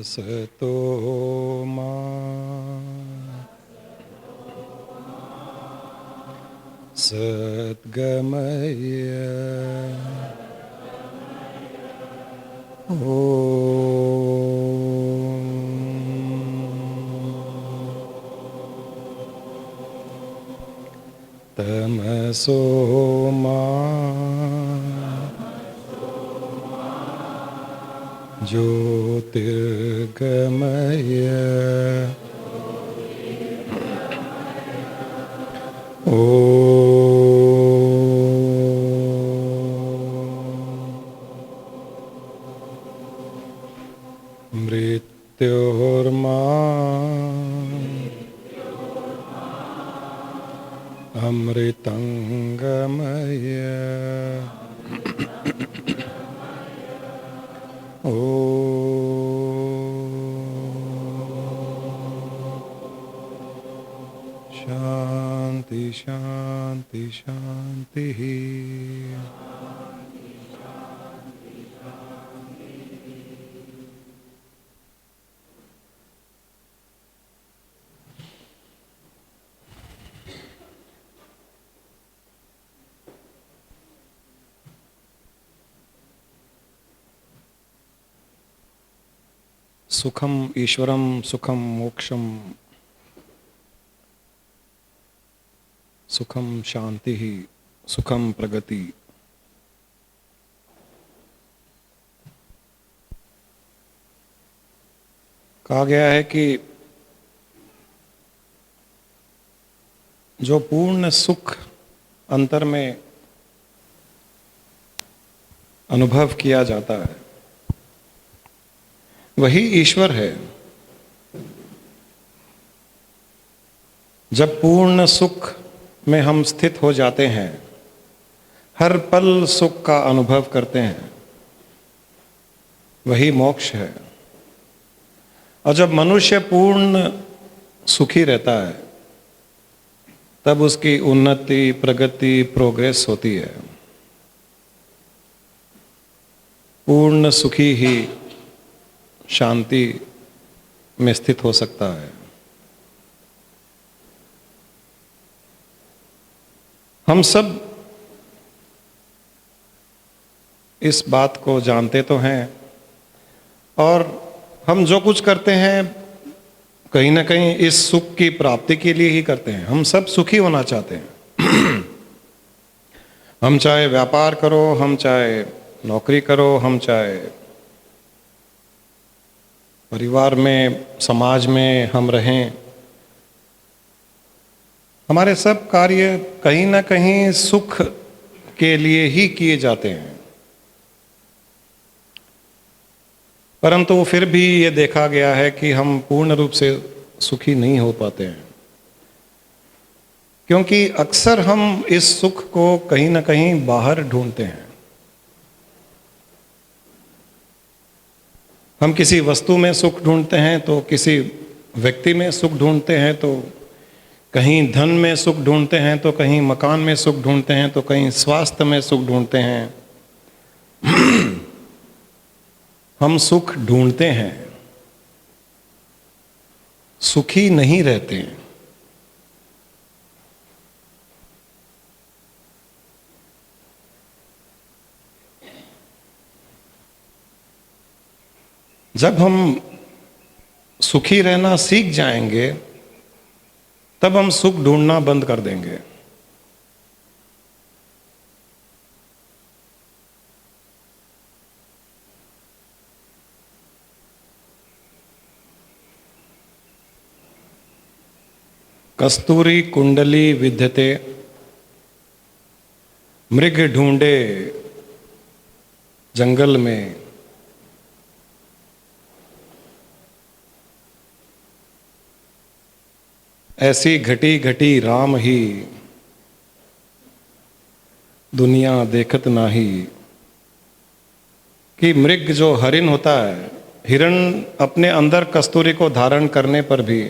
असतो मा सद्गमय तमसो मा ज्योतिर्गमय मृत्योर्मा अमृतंगमय शांति शांति शांति। सुखम ईश्वरम सुखम मोक्षम सुखम शांति ही सुखम प्रगति। कहा गया है कि जो पूर्ण सुख अंतर में अनुभव किया जाता है वही ईश्वर है। जब पूर्ण सुख में हम स्थित हो जाते हैं, हर पल सुख का अनुभव करते हैं, वही मोक्ष है। और जब मनुष्य पूर्ण सुखी रहता है तब उसकी उन्नति प्रगति प्रोग्रेस होती है। पूर्ण सुखी ही शांति में स्थित हो सकता है। हम सब इस बात को जानते तो हैं और हम जो कुछ करते हैं कहीं ना कहीं इस सुख की प्राप्ति के लिए ही करते हैं। हम सब सुखी होना चाहते हैं। हम चाहे व्यापार करो, हम चाहे नौकरी करो, हम चाहे परिवार में समाज में हम रहें, हमारे सब कार्य कहीं ना कहीं सुख के लिए ही किए जाते हैं। परंतु फिर भी ये देखा गया है कि हम पूर्ण रूप से सुखी नहीं हो पाते हैं, क्योंकि अक्सर हम इस सुख को कहीं ना कहीं बाहर ढूंढते हैं। हम किसी वस्तु में सुख ढूंढते हैं, तो किसी व्यक्ति में सुख ढूंढते हैं, तो कहीं धन में सुख ढूंढते हैं, तो कहीं मकान में सुख ढूंढते हैं, तो कहीं स्वास्थ्य में सुख ढूंढते हैं। हम सुख ढूंढते हैं, सुखी नहीं रहते हैं। जब हम सुखी रहना सीख जाएंगे तब हम सुख ढूंढना बंद कर देंगे। कस्तूरी कुंडली विद्यते, मृग ढूंढे जंगल में, ऐसी घटी घटी राम ही दुनिया देखत नाही। कि मृग जो हरिण होता है, हिरण अपने अंदर कस्तूरी को धारण करने पर भी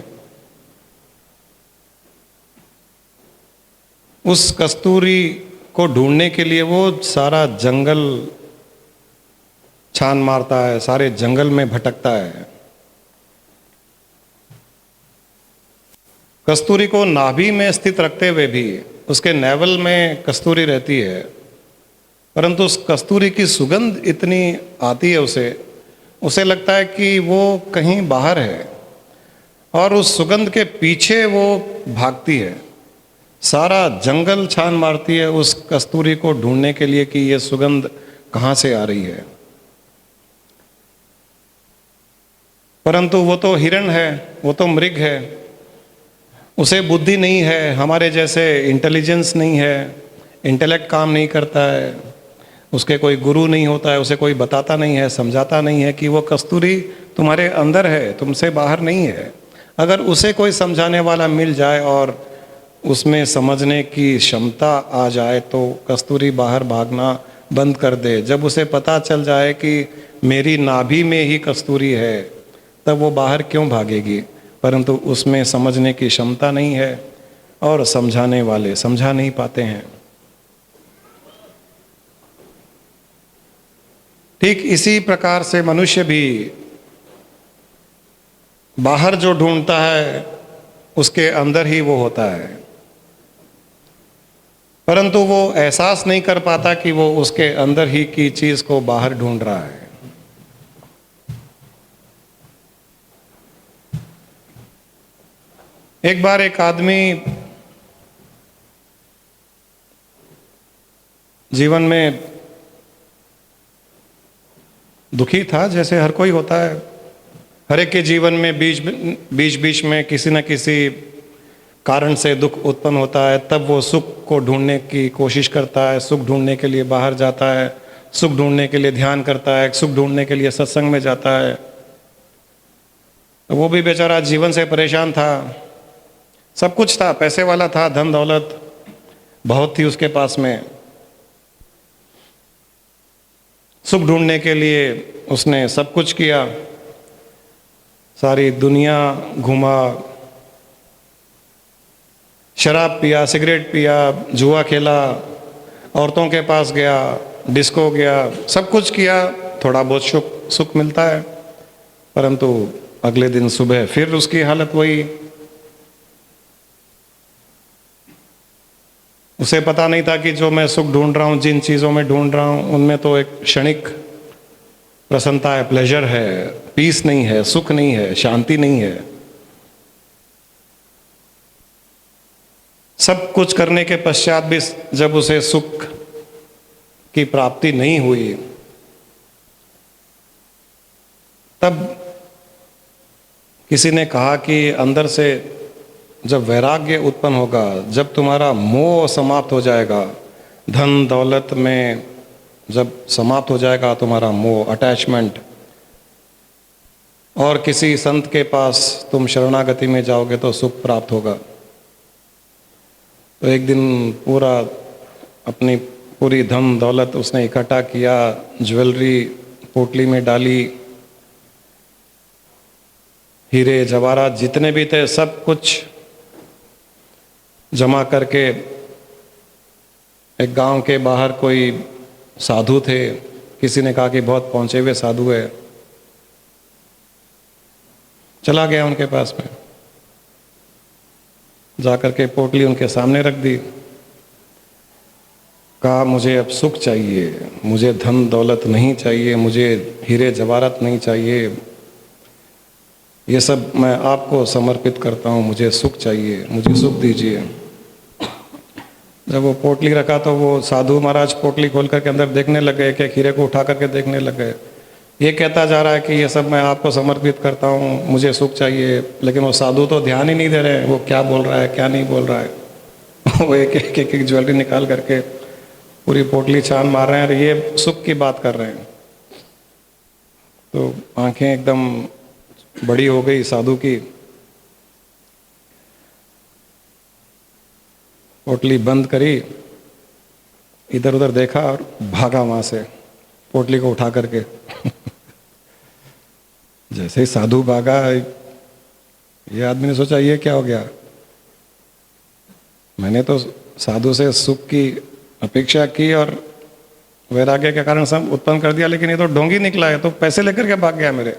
उस कस्तूरी को ढूंढने के लिए वो सारा जंगल छान मारता है, सारे जंगल में भटकता है, कस्तूरी को नाभि में स्थित रखते हुए भी उसके नेवल में कस्तूरी रहती है, परंतु उस कस्तूरी की सुगंध इतनी आती है उसे उसे लगता है कि वो कहीं बाहर है, और उस सुगंध के पीछे वो भागती है। सारा जंगल छान मारती है उस कस्तूरी को ढूंढने के लिए कि ये सुगंध कहाँ से आ रही है। परंतु वो तो हिरण है, वो तो मृग है, उसे बुद्धि नहीं है, हमारे जैसे इंटेलिजेंस नहीं है, इंटेलेक्ट काम नहीं करता है, उसके कोई गुरु नहीं होता है, उसे कोई बताता नहीं है, समझाता नहीं है कि वो कस्तूरी तुम्हारे अंदर है, तुमसे बाहर नहीं है। अगर उसे कोई समझाने वाला मिल जाए और उसमें समझने की क्षमता आ जाए तो कस्तूरी बाहर भागना बंद कर दे। जब उसे पता चल जाए कि मेरी नाभि में ही कस्तूरी है, तब वो बाहर क्यों भागेगी। परंतु उसमें समझने की क्षमता नहीं है और समझाने वाले समझा नहीं पाते हैं। ठीक इसी प्रकार से मनुष्य भी बाहर जो ढूंढता है उसके अंदर ही वो होता है, परंतु वो एहसास नहीं कर पाता कि वो उसके अंदर ही की चीज को बाहर ढूंढ रहा है। एक बार एक आदमी जीवन में दुखी था, जैसे हर कोई होता है। हर एक के जीवन में बीच बीच में किसी न किसी कारण से दुख उत्पन्न होता है, तब वो सुख को ढूंढने की कोशिश करता है, सुख ढूंढने के लिए बाहर जाता है, सुख ढूंढने के लिए ध्यान करता है, सुख ढूंढने के लिए सत्संग में जाता है। वो भी बेचारा जीवन से परेशान था, सब कुछ था, पैसे वाला था, धन दौलत बहुत थी उसके पास में। सुख ढूंढने के लिए उसने सब कुछ किया, सारी दुनिया घूमा, शराब पिया, सिगरेट पिया, जुआ खेला, औरतों के पास गया, डिस्को गया, सब कुछ किया, थोड़ा बहुत सुख मिलता है। परंतु अगले दिन सुबह फिर उसकी हालत वही। उसे पता नहीं था कि जो मैं सुख ढूंढ रहा हूँ, जिन चीज़ों में ढूंढ रहा हूँ, उनमें तो एक क्षणिक प्रसन्नता है, प्लेजर है, पीस नहीं है, सुख नहीं है, शांति नहीं है। सब कुछ करने के पश्चात भी जब उसे सुख की प्राप्ति नहीं हुई, तब किसी ने कहा कि अंदर से जब वैराग्य उत्पन्न होगा, जब तुम्हारा मोह समाप्त हो जाएगा, धन दौलत में जब समाप्त हो जाएगा तुम्हारा मोह, अटैचमेंट, और किसी संत के पास तुम शरणागति में जाओगे तो सुख प्राप्त होगा। तो एक दिन पूरा अपनी पूरी धन दौलत उसने इकट्ठा किया, ज्वेलरी पोटली में डाली, हीरे जवाहरात जितने भी थे सब कुछ जमा करके एक गांव के बाहर कोई साधु थे, किसी ने कहा कि बहुत पहुंचे हुए साधु है, चला गया उनके पास में, जाकर के पोटली उनके सामने रख दी, कहा मुझे अब सुख चाहिए, मुझे धन दौलत नहीं चाहिए, मुझे हीरे जवाहरात नहीं चाहिए, ये सब मैं आपको समर्पित करता हूँ, मुझे सुख चाहिए, मुझे सुख दीजिए। जब वो पोटली रखा तो वो साधु महाराज पोटली खोल करके अंदर देखने लग गए, कि हीरे को उठा करके देखने लग गए। ये कहता जा रहा है कि ये सब मैं आपको समर्पित करता हूँ, मुझे सुख चाहिए, लेकिन वो साधु तो ध्यान ही नहीं दे रहे हैं, वो क्या बोल रहा है क्या नहीं बोल रहा है। वो एक ज्वेलरी निकाल करके पूरी पोटली छान मार रहे हैं और ये सुख की बात कर रहे हैं। तो आंखें एकदम बड़ी हो गई साधु की, पोटली बंद करी, इधर उधर देखा और भागा वहां से पोटली को उठा करके। जैसे ही साधु भागा, ये आदमी ने सोचा ये क्या हो गया, मैंने तो साधु से सुख की अपेक्षा की और वैराग्य के कारण सब उत्पन्न कर दिया, लेकिन ये तो ढोंगी निकला है, तो पैसे लेकर के भाग गया मेरे।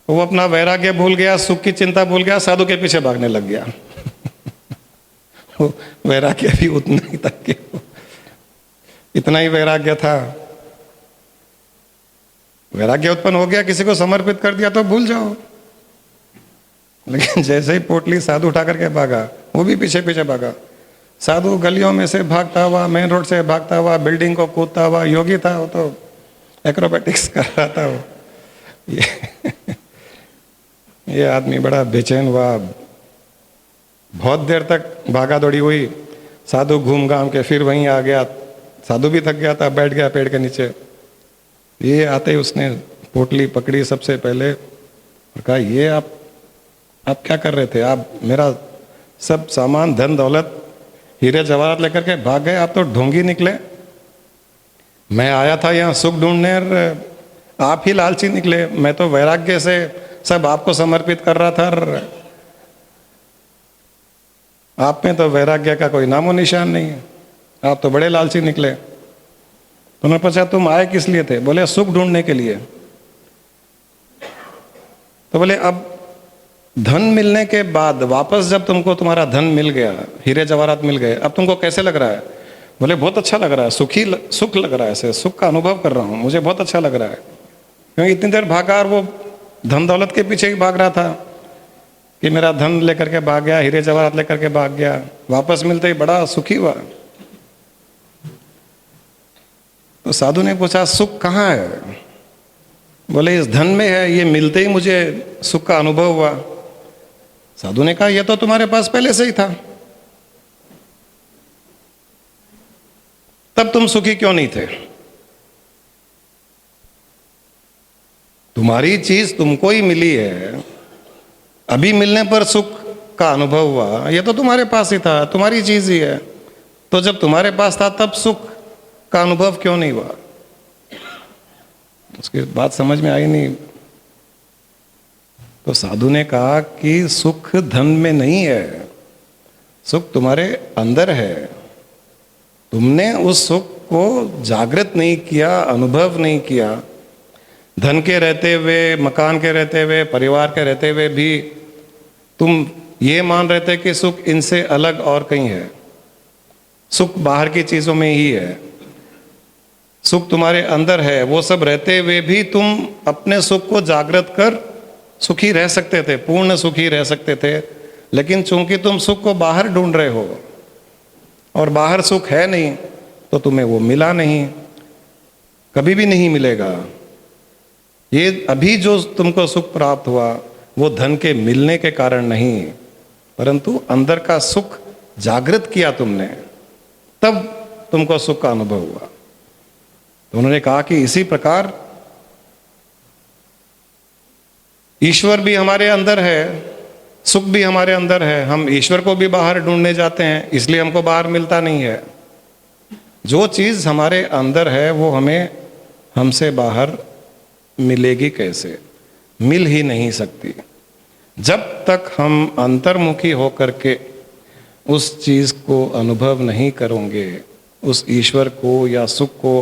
वो अपना वैराग्य भूल गया, सुख की चिंता भूल गया, साधु के पीछे भागने लग गया। वो वैराग्य भी उतना ही था कि इतना ही वैराग्य था। वैराग्य उत्पन्न हो गया, किसी को समर्पित कर दिया तो भूल जाओ। लेकिन जैसे ही पोटली साधु उठा करके भागा, वो भी पीछे पीछे भागा। साधु गलियों में से भागता हुआ, मेन रोड से भागता हुआ, बिल्डिंग को कूदता हुआ, योगी था वो तो एक्रोबैटिक्स कर रहा था वो। ये आदमी बड़ा बेचैन हुआ, बहुत देर तक भागा दौड़ी हुई। साधु घूम घाम के फिर वहीं आ गया। साधु भी थक गया था, बैठ गया पेड़ के नीचे। ये आते ही उसने पोटली पकड़ी सबसे पहले और कहा, ये आप क्या कर रहे थे? आप मेरा सब सामान, धन दौलत, हीरे जवाहरात लेकर के भाग गए, आप तो ढोंगी निकले। मैं आया था यहाँ सुख ढूंढने और आप ही लालची निकले। मैं तो वैराग्य से सब आपको समर्पित कर रहा था और आप में तो वैराग्य का कोई नामो निशान नहीं है, आप तो बड़े लालची निकले। तो उन्होंने पूछा, तुम आए किस लिए थे? बोले, सुख ढूंढने के लिए। तो बोले, अब धन मिलने के बाद वापस जब तुमको तुम्हारा धन मिल गया, हीरे जवाहरात मिल गए, अब तुमको कैसे लग रहा है? बोले, बहुत अच्छा लग रहा है, सुख लग रहा है, ऐसे सुख का अनुभव कर रहा हूँ, मुझे बहुत अच्छा लग रहा है। क्योंकि इतनी देर भागा और वो धन दौलत के पीछे ही भाग रहा था कि मेरा धन लेकर के भाग गया, हीरे जवाहरात लेकर के भाग गया, वापस मिलते ही बड़ा सुखी हुआ। तो साधु ने पूछा, सुख कहाँ है? बोले, इस धन में है, ये मिलते ही मुझे सुख का अनुभव हुआ। साधु ने कहा, यह तो तुम्हारे पास पहले से ही था, तब तुम सुखी क्यों नहीं थे? तुम्हारी चीज तुमको ही मिली है, अभी मिलने पर सुख का अनुभव हुआ, यह तो तुम्हारे पास ही था, तुम्हारी चीज ही है। तो जब तुम्हारे पास था तब सुख का अनुभव क्यों नहीं हुआ? उसकी बात समझ में आई नहीं। तो साधु ने कहा कि सुख धन में नहीं है, सुख तुम्हारे अंदर है। तुमने उस सुख को जागृत नहीं किया, अनुभव नहीं किया। धन के रहते हुए, मकान के रहते हुए, परिवार के रहते हुए भी तुम ये मान रहे थे कि सुख इनसे अलग और कहीं है, सुख बाहर की चीजों में ही है। सुख तुम्हारे अंदर है। वो सब रहते हुए भी तुम अपने सुख को जागृत कर सुखी रह सकते थे, पूर्ण सुखी रह सकते थे। लेकिन चूंकि तुम सुख को बाहर ढूंढ रहे हो और बाहर सुख है नहीं, तो तुम्हें वो मिला नहीं, कभी भी नहीं मिलेगा। ये अभी जो तुमको सुख प्राप्त हुआ वो धन के मिलने के कारण नहीं, परंतु अंदर का सुख जागृत किया तुमने, तब तुमको सुख का अनुभव हुआ। तो उन्होंने कहा कि इसी प्रकार ईश्वर भी हमारे अंदर है, सुख भी हमारे अंदर है। हम ईश्वर को भी बाहर ढूंढने जाते हैं, इसलिए हमको बाहर मिलता नहीं है। जो चीज हमारे अंदर है वो हमें हमसे बाहर मिलेगी कैसे? मिल ही नहीं सकती। जब तक हम अंतर्मुखी होकर के उस चीज को अनुभव नहीं करेंगे, उस ईश्वर को या सुख को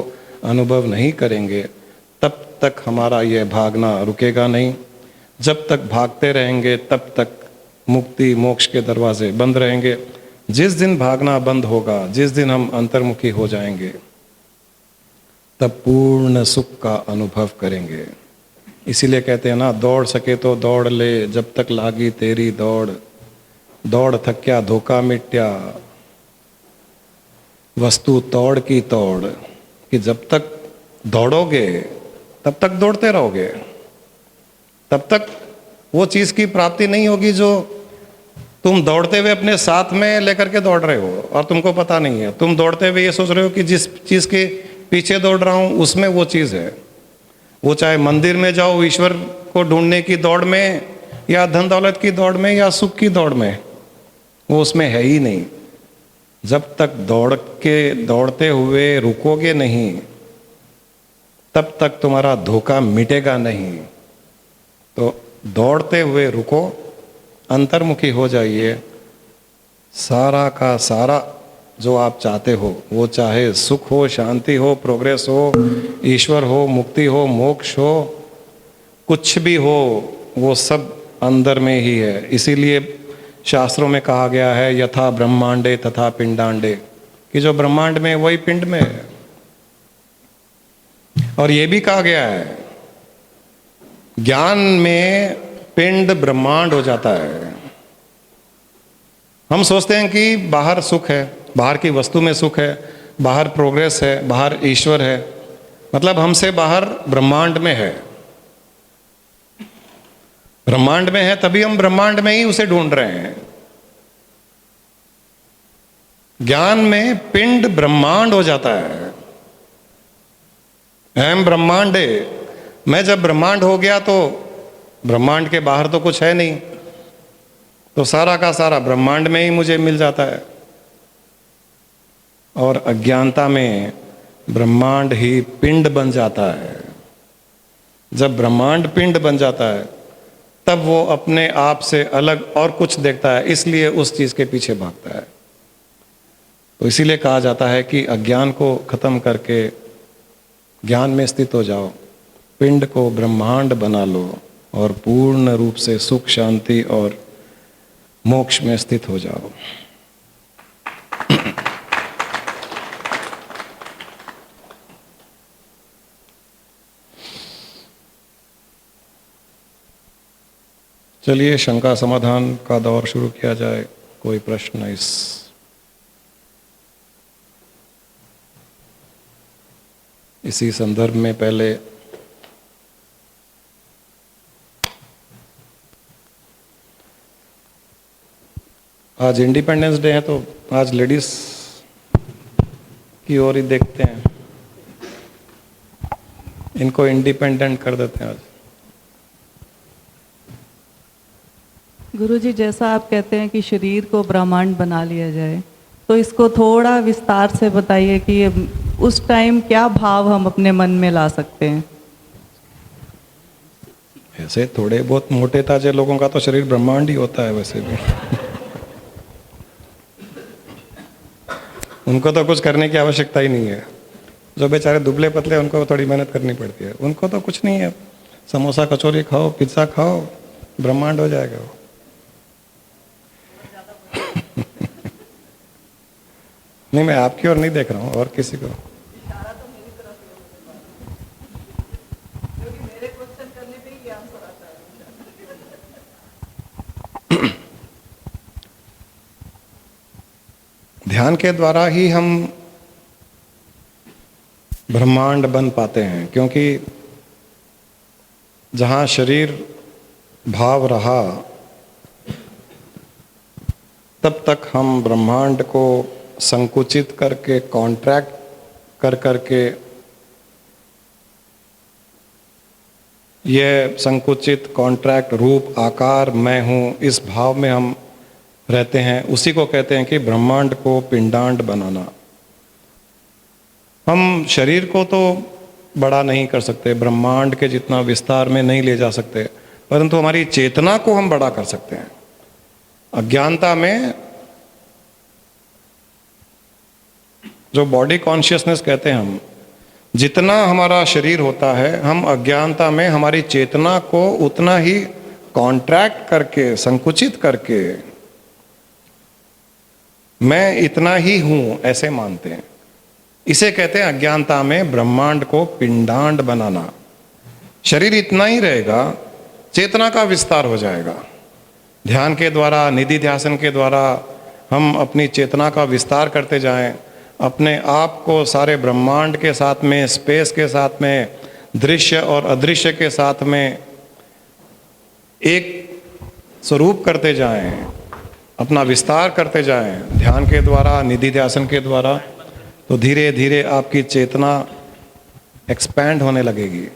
अनुभव नहीं करेंगे, तब तक हमारा यह भागना रुकेगा नहीं। जब तक भागते रहेंगे तब तक मुक्ति मोक्ष के दरवाजे बंद रहेंगे। जिस दिन भागना बंद होगा, जिस दिन हम अंतर्मुखी हो जाएंगे, तब पूर्ण सुख का अनुभव करेंगे। इसीलिए कहते हैं ना, दौड़ सके तो दौड़ ले, जब तक लागी तेरी दौड़, दौड़ थक्या धोखा मिट्या, वस्तु तोड़ की तोड़। कि जब तक दौड़ोगे तब तक दौड़ते रहोगे, तब तक वो चीज की प्राप्ति नहीं होगी जो तुम दौड़ते हुए अपने साथ में लेकर के दौड़ रहे हो और तुमको पता नहीं है। तुम दौड़ते हुए ये सोच रहे हो कि जिस चीज के पीछे दौड़ रहा हूं उसमें वो चीज है। वो चाहे मंदिर में जाओ ईश्वर को ढूंढने की दौड़ में, या धन दौलत की दौड़ में, या सुख की दौड़ में, वो उसमें है ही नहीं। जब तक दौड़ते हुए रुकोगे नहीं, तब तक तुम्हारा धोखा मिटेगा नहीं। तो दौड़ते हुए रुको, अंतर्मुखी हो जाइए। सारा का सारा जो आप चाहते हो, वो चाहे सुख हो, शांति हो, प्रोग्रेस हो, ईश्वर हो, मुक्ति हो, मोक्ष हो, कुछ भी हो, वो सब अंदर में ही है। इसीलिए शास्त्रों में कहा गया है यथा ब्रह्मांडे तथा पिंडांडे, कि जो ब्रह्मांड में वही पिंड में है। और ये भी कहा गया है ज्ञान में पिंड ब्रह्मांड हो जाता है। हम सोचते हैं कि बाहर सुख है, बाहर की वस्तु में सुख है, बाहर प्रोग्रेस है, बाहर ईश्वर है, मतलब हमसे बाहर ब्रह्मांड में है। ब्रह्मांड में है तभी हम ब्रह्मांड में ही उसे ढूंढ रहे हैं। ज्ञान में पिंड ब्रह्मांड हो जाता है। अहम ब्रह्मांडे, मैं जब ब्रह्मांड हो गया तो ब्रह्मांड के बाहर तो कुछ है नहीं, तो सारा का सारा ब्रह्मांड में ही मुझे मिल जाता है। और अज्ञानता में ब्रह्मांड ही पिंड बन जाता है। जब ब्रह्मांड पिंड बन जाता है तब वो अपने आप से अलग और कुछ देखता है, इसलिए उस चीज के पीछे भागता है। तो इसीलिए कहा जाता है कि अज्ञान को खत्म करके ज्ञान में स्थित हो जाओ, पिंड को ब्रह्मांड बना लो और पूर्ण रूप से सुख शांति और मोक्ष में स्थित हो जाओ। चलिए शंका समाधान का दौर शुरू किया जाए। कोई प्रश्न इसी संदर्भ में? पहले आज इंडिपेंडेंस डे है तो आज लेडीज की ओर ही देखते हैं, इनको इंडिपेंडेंट कर देते हैं आज। गुरुजी, जैसा आप कहते हैं कि शरीर को ब्रह्मांड बना लिया जाए, तो इसको थोड़ा विस्तार से बताइए कि उस टाइम क्या भाव हम अपने मन में ला सकते हैं? ऐसे थोड़े बहुत मोटे ताजे लोगों का तो शरीर ब्रह्मांड ही होता है वैसे भी। उनको तो कुछ करने की आवश्यकता ही नहीं है। जो बेचारे दुबले पतले, उनको थोड़ी मेहनत करनी पड़ती है। उनको तो कुछ नहीं है, समोसा कचौरी खाओ, पिज्ज़ा खाओ, ब्रह्मांड हो जाएगा वो। नहीं, मैं आपकी ओर नहीं देख रहा हूँ और किसी को। ध्यान के द्वारा ही हम ब्रह्मांड बन पाते हैं, क्योंकि जहाँ शरीर भाव रहा तब तक हम ब्रह्मांड को संकुचित करके, कॉन्ट्रैक्ट कर करके, ये संकुचित कॉन्ट्रैक्ट रूप आकार मैं हूँ, इस भाव में हम रहते हैं। उसी को कहते हैं कि ब्रह्मांड को पिंडांड बनाना। हम शरीर को तो बड़ा नहीं कर सकते, ब्रह्मांड के जितना विस्तार में नहीं ले जा सकते, परंतु हमारी चेतना को हम बड़ा कर सकते हैं। अज्ञानता में जो बॉडी कॉन्शियसनेस कहते हैं हम, जितना हमारा शरीर होता है, हम अज्ञानता में हमारी चेतना को उतना ही कॉन्ट्रैक्ट करके, संकुचित करके, मैं इतना ही हूं ऐसे मानते हैं। इसे कहते हैं अज्ञानता में ब्रह्मांड को पिंडांड बनाना। शरीर इतना ही रहेगा, चेतना का विस्तार हो जाएगा। ध्यान के द्वारा, निधि ध्यासन के द्वारा हम अपनी चेतना का विस्तार करते जाएं, अपने आप को सारे ब्रह्मांड के साथ में, स्पेस के साथ में, दृश्य और अदृश्य के साथ में एक स्वरूप करते जाएं, अपना विस्तार करते जाएं ध्यान के द्वारा, निधि ध्यासन के द्वारा, तो धीरे धीरे आपकी चेतना एक्सपैंड होने लगेगी,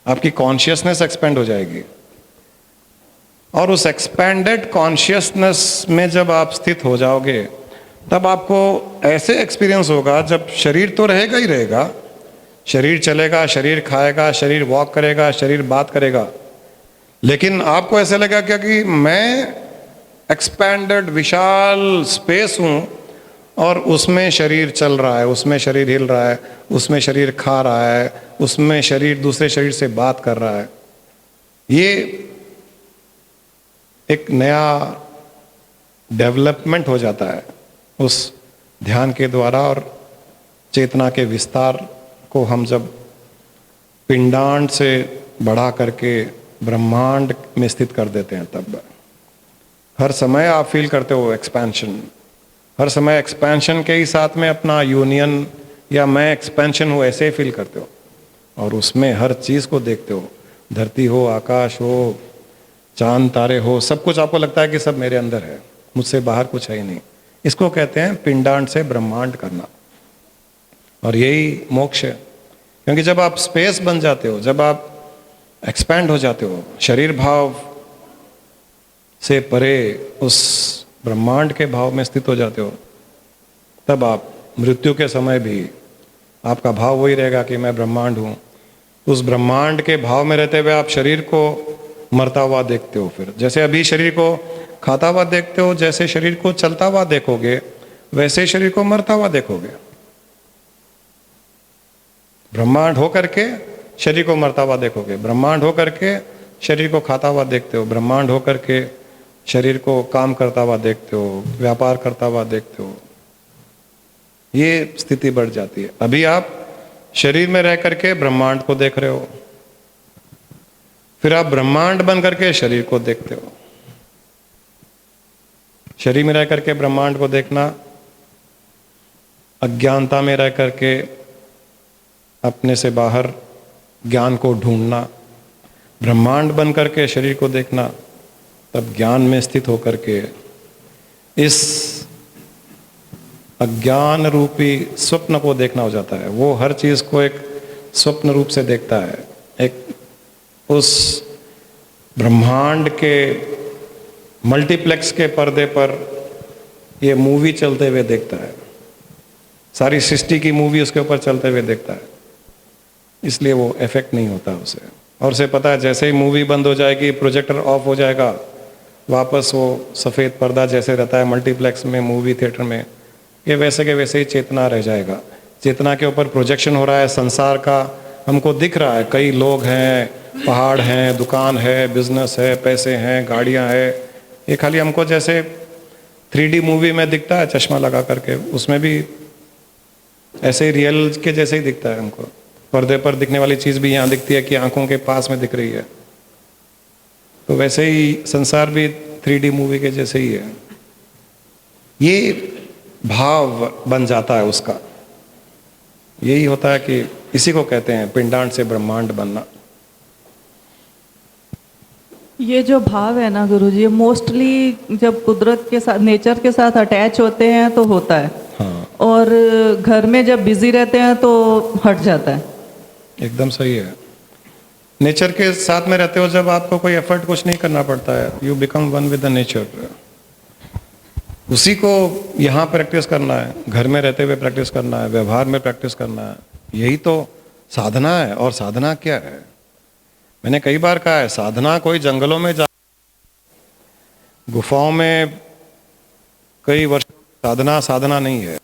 आपकी कॉन्शियसनेस एक्सपैंड हो जाएगी। और उस एक्सपैंडेड कॉन्शियसनेस में जब आप स्थित हो जाओगे, तब आपको ऐसे एक्सपीरियंस होगा, जब शरीर तो रहेगा ही रहेगा, शरीर चलेगा, शरीर खाएगा, शरीर वॉक करेगा, शरीर बात करेगा, लेकिन आपको ऐसा लगेगा क्या कि मैं एक्सपैंडेड विशाल स्पेस हूँ और उसमें शरीर चल रहा है, उसमें शरीर हिल रहा है, उसमें शरीर खा रहा है, उसमें शरीर दूसरे शरीर से बात कर रहा है। ये एक नया डेवलपमेंट हो जाता है उस ध्यान के द्वारा, और चेतना के विस्तार को हम जब पिंडांड से बढ़ा करके ब्रह्मांड में स्थित कर देते हैं, तब हर समय आप फील करते हो एक्सपेंशन, हर समय एक्सपेंशन के ही साथ में अपना यूनियन या मैं एक्सपेंशन हूँ ऐसे ही फील करते हो, और उसमें हर चीज़ को देखते हो, धरती हो, आकाश हो, चांद तारे हो, सब कुछ आपको लगता है कि सब मेरे अंदर है, मुझसे बाहर कुछ है ही नहीं। इसको कहते हैं पिंडांड से ब्रह्मांड करना, और यही मोक्ष है। क्योंकि जब आप स्पेस बन जाते हो, जब आप एक्सपैंड हो जाते हो, शरीर भाव से परे उस ब्रह्मांड के भाव में स्थित हो जाते हो, तब आप मृत्यु के समय भी आपका भाव वही रहेगा कि मैं ब्रह्मांड हूँ। उस ब्रह्मांड के भाव में रहते हुए आप शरीर को मरता हुआ देखते हो। फिर जैसे अभी शरीर को खाता हुआ देखते हो, जैसे शरीर को चलता हुआ देखोगे, वैसे शरीर को मरता हुआ देखोगे। ब्रह्मांड हो करके शरीर को मरता हुआ देखोगे, ब्रह्मांड हो करके शरीर को खाता हुआ देखते हो, ब्रह्मांड हो करके शरीर को काम करता हुआ देखते हो, व्यापार करता हुआ देखते हो। ये स्थिति बढ़ जाती है। अभी आप शरीर में रह करके ब्रह्मांड को देख रहे हो, फिर आप ब्रह्मांड बन करके शरीर को देखते हो। शरीर में रह करके ब्रह्मांड को देखना, अज्ञानता में रह करके अपने से बाहर ज्ञान को ढूंढना, ब्रह्मांड बन करके शरीर को देखना, तब ज्ञान में स्थित होकर के इस अज्ञान रूपी स्वप्न को देखना हो जाता है। वो हर चीज को एक स्वप्न रूप से देखता है, एक उस ब्रह्मांड के मल्टीप्लेक्स के पर्दे पर ये मूवी चलते हुए देखता है, सारी सृष्टि की मूवी उसके ऊपर चलते हुए देखता है। इसलिए वो इफेक्ट नहीं होता उसे, और उसे पता है जैसे ही मूवी बंद हो जाएगी, प्रोजेक्टर ऑफ हो जाएगा, वापस वो सफ़ेद पर्दा जैसे रहता है मल्टीप्लेक्स में, मूवी थिएटर में, ये वैसे के वैसे ही चेतना रह जाएगा। चेतना के ऊपर प्रोजेक्शन हो रहा है संसार का, हमको दिख रहा है, कई लोग हैं, पहाड़ हैं, दुकान है, बिजनेस है, पैसे हैं, गाड़ियां हैं। ये खाली हमको जैसे 3D मूवी में दिखता है चश्मा लगा करके, उसमें भी ऐसे ही रियल के जैसे ही दिखता है हमको। पर्दे पर दिखने वाली चीज़ भी यहाँ दिखती है कि आंखों के पास में दिख रही है, तो वैसे ही संसार भी 3D मूवी के जैसे ही है। ये भाव बन जाता है उसका। यही होता है कि इसी को कहते हैं पिंडांड से ब्रह्मांड बनना। ये जो भाव है ना गुरुजी, मोस्टली जब कुदरत के साथ, नेचर के साथ अटैच होते हैं तो होता है, हाँ, और घर में जब बिजी रहते हैं तो हट जाता है। एकदम सही है। नेचर के साथ में रहते हो जब आपको कोई एफर्ट कुछ नहीं करना पड़ता है, you become one with the nature. उसी को यहाँ प्रैक्टिस करना है, घर में रहते हुए प्रैक्टिस करना है, व्यवहार में प्रैक्टिस करना है। यही तो साधना है। और साधना क्या है? मैंने कई बार कहा है, साधना कोई जंगलों में जा, गुफाओं में कई वर्ष साधना नहीं है।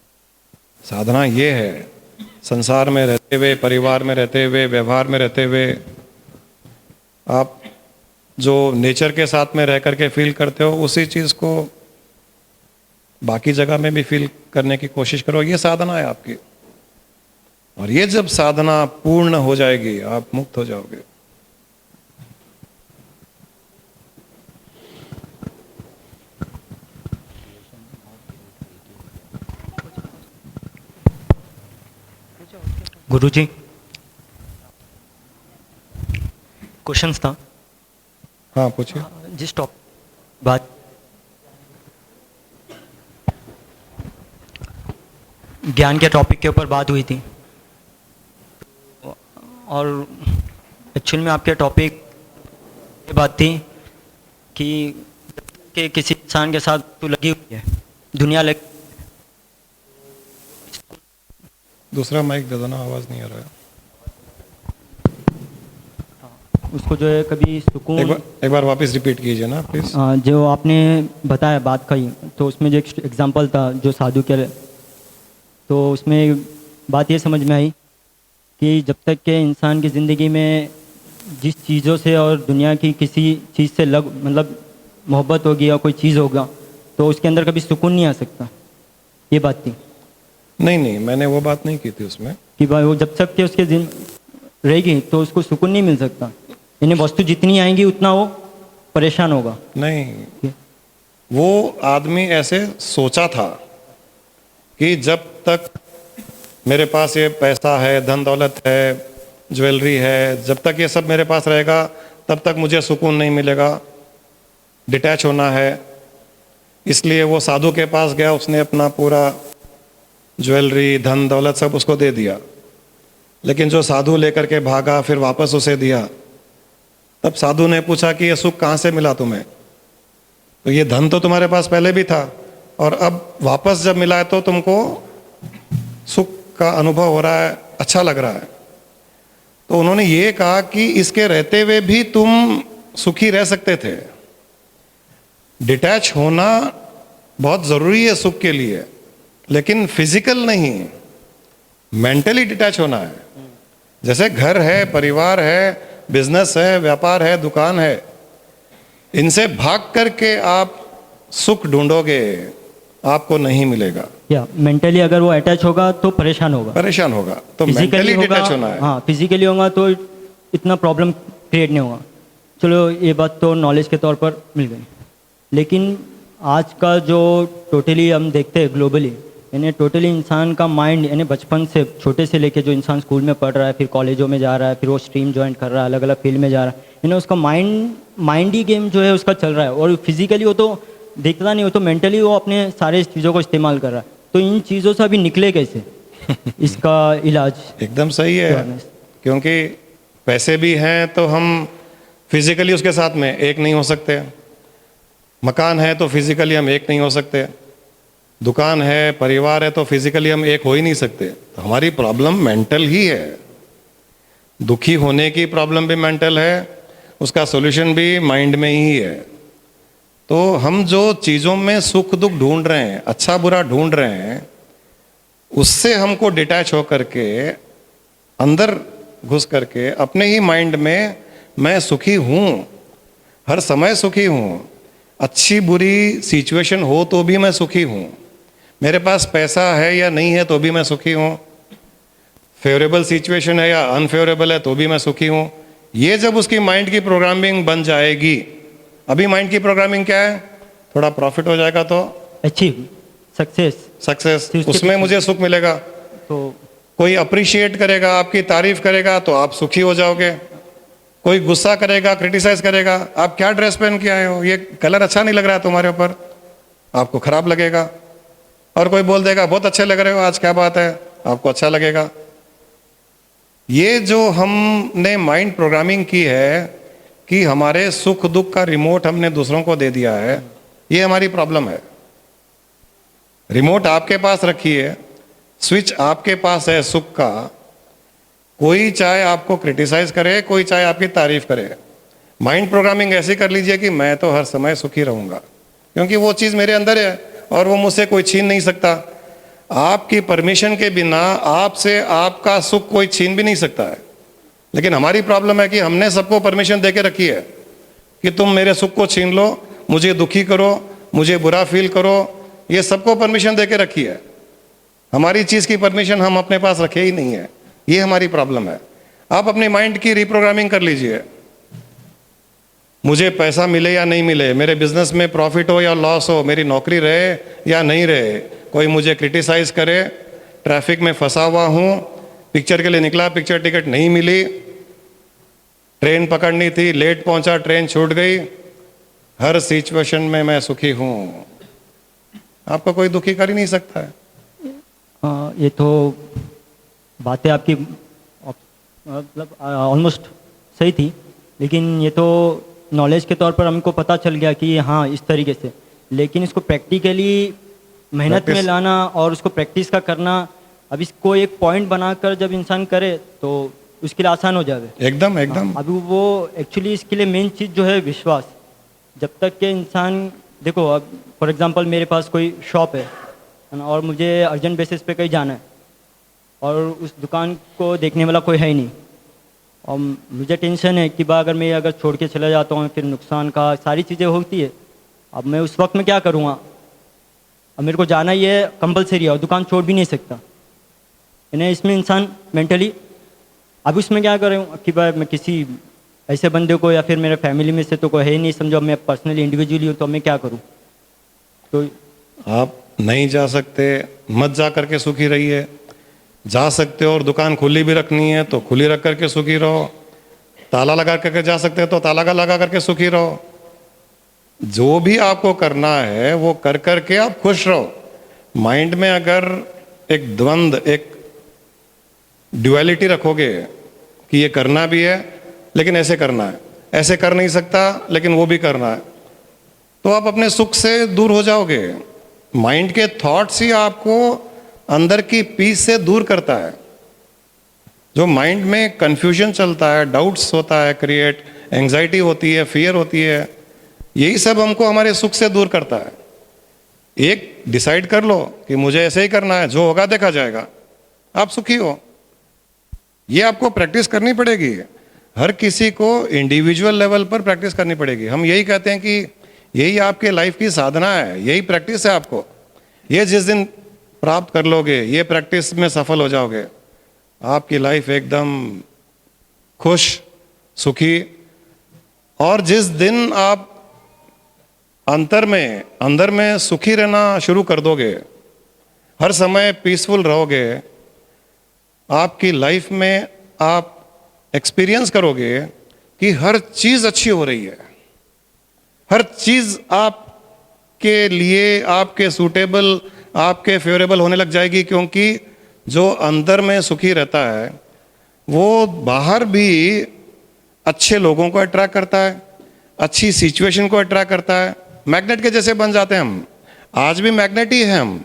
साधना ये है, संसार में रहते हुए, परिवार में रहते हुए, व्यवहार में रहते हुए, आप जो नेचर के साथ में रह करके फील करते हो, उसी चीज़ को बाकी जगह में भी फील करने की कोशिश करो। ये साधना है आपकी। और ये जब साधना पूर्ण हो जाएगी, आप मुक्त हो जाओगे। गुरुजी, क्वेश्चंस था। हाँ, पूछिए। जिस टॉपिक बात ज्ञान के टॉपिक के ऊपर बात हुई थी, और एक्चुअल में आपके टॉपिक ये बात थी कि किसी इंसान के साथ तो लगी हुई है दुनिया, लगी। दूसरा माइक दे दो ना, आवाज़ नहीं आ रहा है। उसको जो है कभी सुकून, एक बार वापस रिपीट कीजिए ना प्लीज। जो आपने बताया बात कही, तो उसमें जो एक एग्जांपल था जो साधु के, तो उसमें बात ये समझ में आई कि जब तक के इंसान की ज़िंदगी में जिस चीज़ों से और दुनिया की किसी चीज़ से मतलब मोहब्बत होगी या कोई चीज़ होगा तो उसके अंदर कभी सुकून नहीं आ सकता, ये बात थी नहीं नहीं, मैंने वो बात नहीं की थी उसमें। कि भाई वो जब तक के उसके दिन रहेगी तो उसको सुकून नहीं मिल सकता, यानी वस्तु जितनी आएंगी उतना वो परेशान होगा। नहीं, वो आदमी ऐसे सोचा था कि जब तक मेरे पास ये पैसा है, धन दौलत है, ज्वेलरी है, जब तक ये सब मेरे पास रहेगा तब तक मुझे सुकून नहीं मिलेगा, डिटैच होना है। इसलिए वो साधु के पास गया, उसने अपना पूरा ज्वेलरी, धन दौलत सब उसको दे दिया। लेकिन जो साधु लेकर के भागा, फिर वापस उसे दिया, तब साधु ने पूछा कि ये सुख कहाँ से मिला तुम्हें? तो ये धन तो तुम्हारे पास पहले भी था और अब वापस जब मिला है तो तुमको सुख का अनुभव हो रहा है, अच्छा लग रहा है। तो उन्होंने ये कहा कि इसके रहते हुए भी तुम सुखी रह सकते थे। डिटैच होना बहुत जरूरी है सुख के लिए, लेकिन फिजिकल नहीं, मेंटली डिटैच होना है। जैसे घर है, परिवार है, बिजनेस है, व्यापार है, दुकान है, इनसे भाग करके आप सुख ढूंढोगे, आपको नहीं मिलेगा। या मेंटली अगर वो अटैच होगा तो परेशान होगा, परेशान होगा। तो फिजिकली मेंटली होगा, डिटैच होना है। हाँ फिजिकली होगा तो इतना प्रॉब्लम क्रिएट नहीं होगा। चलो ये बात तो नॉलेज के तौर पर मिल गई, लेकिन आज का जो टोटली हम देखते हैं ग्लोबली, यानी टोटली इंसान का माइंड, यानी बचपन से छोटे से लेके जो इंसान स्कूल में पढ़ रहा है, फिर कॉलेजों में जा रहा है, फिर वो स्ट्रीम ज्वाइन कर रहा है, अलग अलग फील्ड में जा रहा है, यानी उसका माइंड ही गेम जो है उसका चल रहा है। और फिजिकली वो तो दिखता नहीं, वो तो मेंटली वो अपने सारे चीज़ों को इस्तेमाल कर रहा है। तो इन चीज़ों से अभी निकले कैसे? इसका इलाज एकदम सही है, क्योंकि पैसे भी हैं तो हम फिजिकली उसके साथ में एक नहीं हो सकते, मकान है तो फिजिकली हम एक नहीं हो सकते, दुकान है, परिवार है, तो फिजिकली हम एक हो ही नहीं सकते। तो हमारी प्रॉब्लम मेंटल ही है। दुखी होने की प्रॉब्लम भी मेंटल है, उसका सॉल्यूशन भी माइंड में ही है। तो हम जो चीज़ों में सुख दुख ढूंढ रहे हैं, अच्छा बुरा ढूंढ रहे हैं, उससे हमको डिटैच होकर के अंदर घुस करके अपने ही माइंड में मैं सुखी हूँ, हर समय सुखी हूँ, अच्छी बुरी सिचुएशन हो तो भी मैं सुखी हूँ, मेरे पास पैसा है या नहीं है तो भी मैं सुखी हूँ, फेवरेबल सिचुएशन है या अनफेवरेबल है तो भी मैं सुखी हूँ। ये जब उसकी माइंड की प्रोग्रामिंग बन जाएगी, अभी माइंड की प्रोग्रामिंग क्या है? थोड़ा प्रॉफिट हो जाएगा तो अचीव सक्सेस, उसमें मुझे सुख मिलेगा। तो कोई अप्रिशिएट करेगा, आपकी तारीफ करेगा तो आप सुखी हो जाओगे। कोई गुस्सा करेगा, क्रिटिसाइज करेगा, आप क्या ड्रेस पहन के आए हो, ये कलर अच्छा नहीं लग रहा है तुम्हारे ऊपर, आपको खराब लगेगा। और कोई बोल देगा बहुत अच्छे लग रहे हो आज, क्या बात है, आपको अच्छा लगेगा। ये जो हमने माइंड प्रोग्रामिंग की है कि हमारे सुख दुख का रिमोट हमने दूसरों को दे दिया है, ये हमारी प्रॉब्लम है। रिमोट आपके पास रखिए, स्विच आपके पास है सुख का। कोई चाहे आपको क्रिटिसाइज करे, कोई चाहे आपकी तारीफ करे, माइंड प्रोग्रामिंग ऐसी कर लीजिए कि मैं तो हर समय सुखी रहूंगा, क्योंकि वो चीज़ मेरे अंदर है और वो मुझसे कोई छीन नहीं सकता। आपकी परमिशन के बिना आपसे आपका सुख कोई छीन भी नहीं सकता है। लेकिन हमारी प्रॉब्लम है कि हमने सबको परमिशन दे के रखी है कि तुम मेरे सुख को छीन लो, मुझे दुखी करो, मुझे बुरा फील करो, ये सबको परमिशन दे के रखी है। हमारी चीज़ की परमिशन हम अपने पास रखे ही नहीं है, ये हमारी प्रॉब्लम है। आप अपनी माइंड की रिप्रोग्रामिंग कर लीजिए। मुझे पैसा मिले या नहीं मिले, मेरे बिजनेस में प्रॉफिट हो या लॉस हो, मेरी नौकरी रहे या नहीं रहे, कोई मुझे क्रिटिसाइज करे, ट्रैफिक में फंसा हुआ हूँ, पिक्चर के लिए निकला, पिक्चर टिकट नहीं मिली, ट्रेन पकड़नी थी, लेट पहुंचा, ट्रेन छूट गई, हर सिचुएशन में मैं सुखी हूँ। आपको कोई दुखी कर ही नहीं सकता है। ये तो बातें आपकी मतलब ऑलमोस्ट सही थी, लेकिन ये तो नॉलेज के तौर पर हमको पता चल गया कि हाँ इस तरीके से, लेकिन इसको प्रैक्टिकली मेहनत में लाना और उसको प्रैक्टिस का करना, अब इसको एक पॉइंट बनाकर जब इंसान करे तो उसके लिए आसान हो जाए। एकदम एकदम। अभी वो एक्चुअली इसके लिए मेन चीज़ जो है विश्वास। जब तक के इंसान देखो, अब फॉर एग्जांपल मेरे पास कोई शॉप है ना, और मुझे अर्जेंट बेसिस पे कहीं जाना है और उस दुकान को देखने वाला कोई है ही नहीं, और मुझे टेंशन है कि अगर मैं छोड़ के चला जाता हूँ फिर नुकसान का सारी चीज़ें होती है, अब मैं उस वक्त में क्या करूँगा? अब मेरे को जाना ही है, कंपलसरी है, और दुकान छोड़ भी नहीं सकता। यानी इसमें इंसान मेंटली, अब इसमें क्या करूँ कि भाई मैं किसी ऐसे बंदे को, या फिर मेरे फैमिली में से तो कोई है ही नहीं, समझो मैं पर्सनली इंडिविजुअली हूँ, तो मैं क्या करूँ? तो आप नहीं जा सकते, मत जा करके सुखी रहिए। जा सकते हो और दुकान खुली भी रखनी है तो खुली रख करके सुखी रहो। ताला लगा करके जा सकते हो तो ताला लगा करके सुखी रहो। जो भी आपको करना है वो कर करके आप खुश रहो। माइंड में अगर एक द्वंद्व, एक ड्युअलिटी रखोगे कि ये करना भी है लेकिन ऐसे करना है, ऐसे कर नहीं सकता लेकिन वो भी करना है, तो आप अपने सुख से दूर हो जाओगे। माइंड के थॉट्स ही आपको अंदर की पीस से दूर करता है। जो माइंड में कंफ्यूजन चलता है, डाउट्स होता है, क्रिएट एंजाइटी होती है, फियर होती है, यही सब हमको हमारे सुख से दूर करता है। एक डिसाइड कर लो कि मुझे ऐसे ही करना है, जो होगा देखा जाएगा, आप सुखी हो। ये आपको प्रैक्टिस करनी पड़ेगी। हर किसी को इंडिविजुअल लेवल पर प्रैक्टिस करनी पड़ेगी। हम यही कहते हैं कि यही आपके लाइफ की साधना है, यही प्रैक्टिस है आपको। ये जिस दिन प्राप्त कर लोगे, ये प्रैक्टिस में सफल हो जाओगे, आपकी लाइफ एकदम खुश, सुखी। और जिस दिन आप अंदर में सुखी रहना शुरू कर दोगे, हर समय पीसफुल रहोगे, आपकी लाइफ में आप एक्सपीरियंस करोगे कि हर चीज़ अच्छी हो रही है, हर चीज़ आपके लिए, आपके सूटेबल, आपके फेवरेबल होने लग जाएगी। क्योंकि जो अंदर में सुखी रहता है वो बाहर भी अच्छे लोगों को अट्रैक्ट करता है, अच्छी सिचुएशन को अट्रैक्ट करता है। मैग्नेट के जैसे बन जाते हैं हम। आज भी मैग्नेट ही है हम,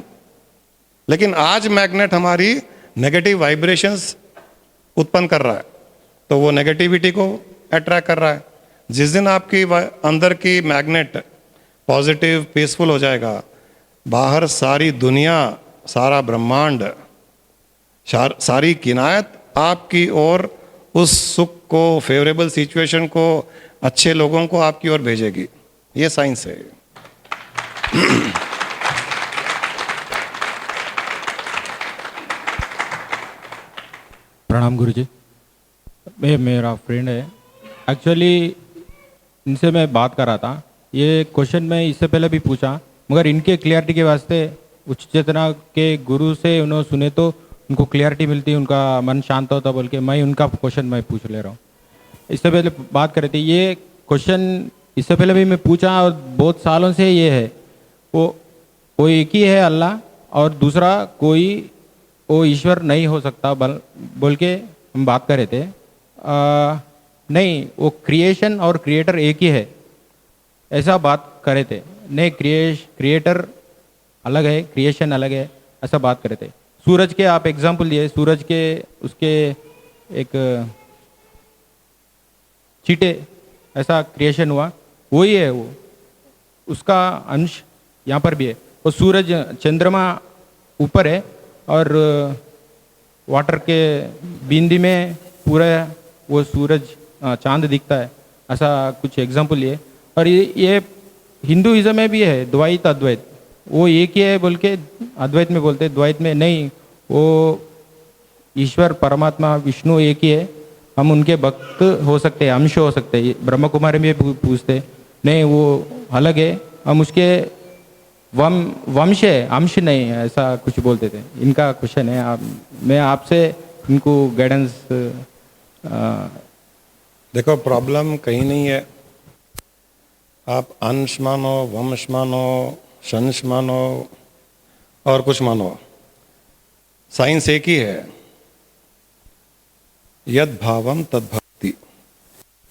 लेकिन आज मैग्नेट हमारी नेगेटिव वाइब्रेशंस उत्पन्न कर रहा है, तो वो नेगेटिविटी को अट्रैक्ट कर रहा है। जिस दिन आपकी अंदर की मैग्नेट पॉजिटिव, पीसफुल हो जाएगा, बाहर सारी दुनिया, सारा ब्रह्मांड, सारी किनायत आपकी ओर उस सुख को, फेवरेबल सिचुएशन को, अच्छे लोगों को आपकी ओर भेजेगी। ये साइंस है। प्रणाम गुरुजी। मेरा फ्रेंड है, एक्चुअली इनसे मैं बात कर रहा था। ये क्वेश्चन मैं इससे पहले भी पूछा, मगर इनके क्लियरिटी के वास्ते उच्च चेतना के गुरु से उन्होंने सुने तो उनको क्लियरिटी मिलती, उनका मन शांत होता बोल के मैं उनका क्वेश्चन मैं पूछ ले रहा हूँ। इससे पहले बात कर रहे थे, ये क्वेश्चन इससे पहले भी मैं पूछा और बहुत सालों से ये है, वो एक ही है अल्लाह, और दूसरा कोई वो ईश्वर नहीं हो सकता बोल के हम बात कर रहे थे। नहीं, वो क्रिएशन और क्रिएटर एक ही है ऐसा बात कर रहे थे। नहीं, क्रिएटर अलग है, क्रिएशन अलग है, ऐसा बात कर रहे थे। सूरज के आप एग्जाम्पल दिए, सूरज के उसके एक चीटे ऐसा क्रिएशन हुआ, वही है वो, उसका अंश यहाँ पर भी है। वो सूरज, चंद्रमा ऊपर है और वाटर के बिंदी में पूरा वो सूरज, चांद दिखता है, ऐसा कुछ एग्जाम्पल लिए। और ये हिंदुइज्म में भी है, द्वैत अद्वैत, वो एक ही है बोल के अद्वैत में बोलते, द्वैत में नहीं। वो ईश्वर परमात्मा विष्णु एक ही है, हम उनके भक्त हो सकते हैं, अंश हो सकते हैं। ब्रह्म कुमारी में पूछते नहीं, वो अलग है, हम उसके वंश है, अंश नहीं है, ऐसा कुछ बोलते थे। इनका क्वेश्चन है, मैं आपसे इनको गाइडेंस। देखो, प्रॉब्लम कहीं नहीं है। आप अंश मानो, वंश मानो, शंश मानो और कुछ मानो, साइंस एक ही है। यद भावम तद भक्ति।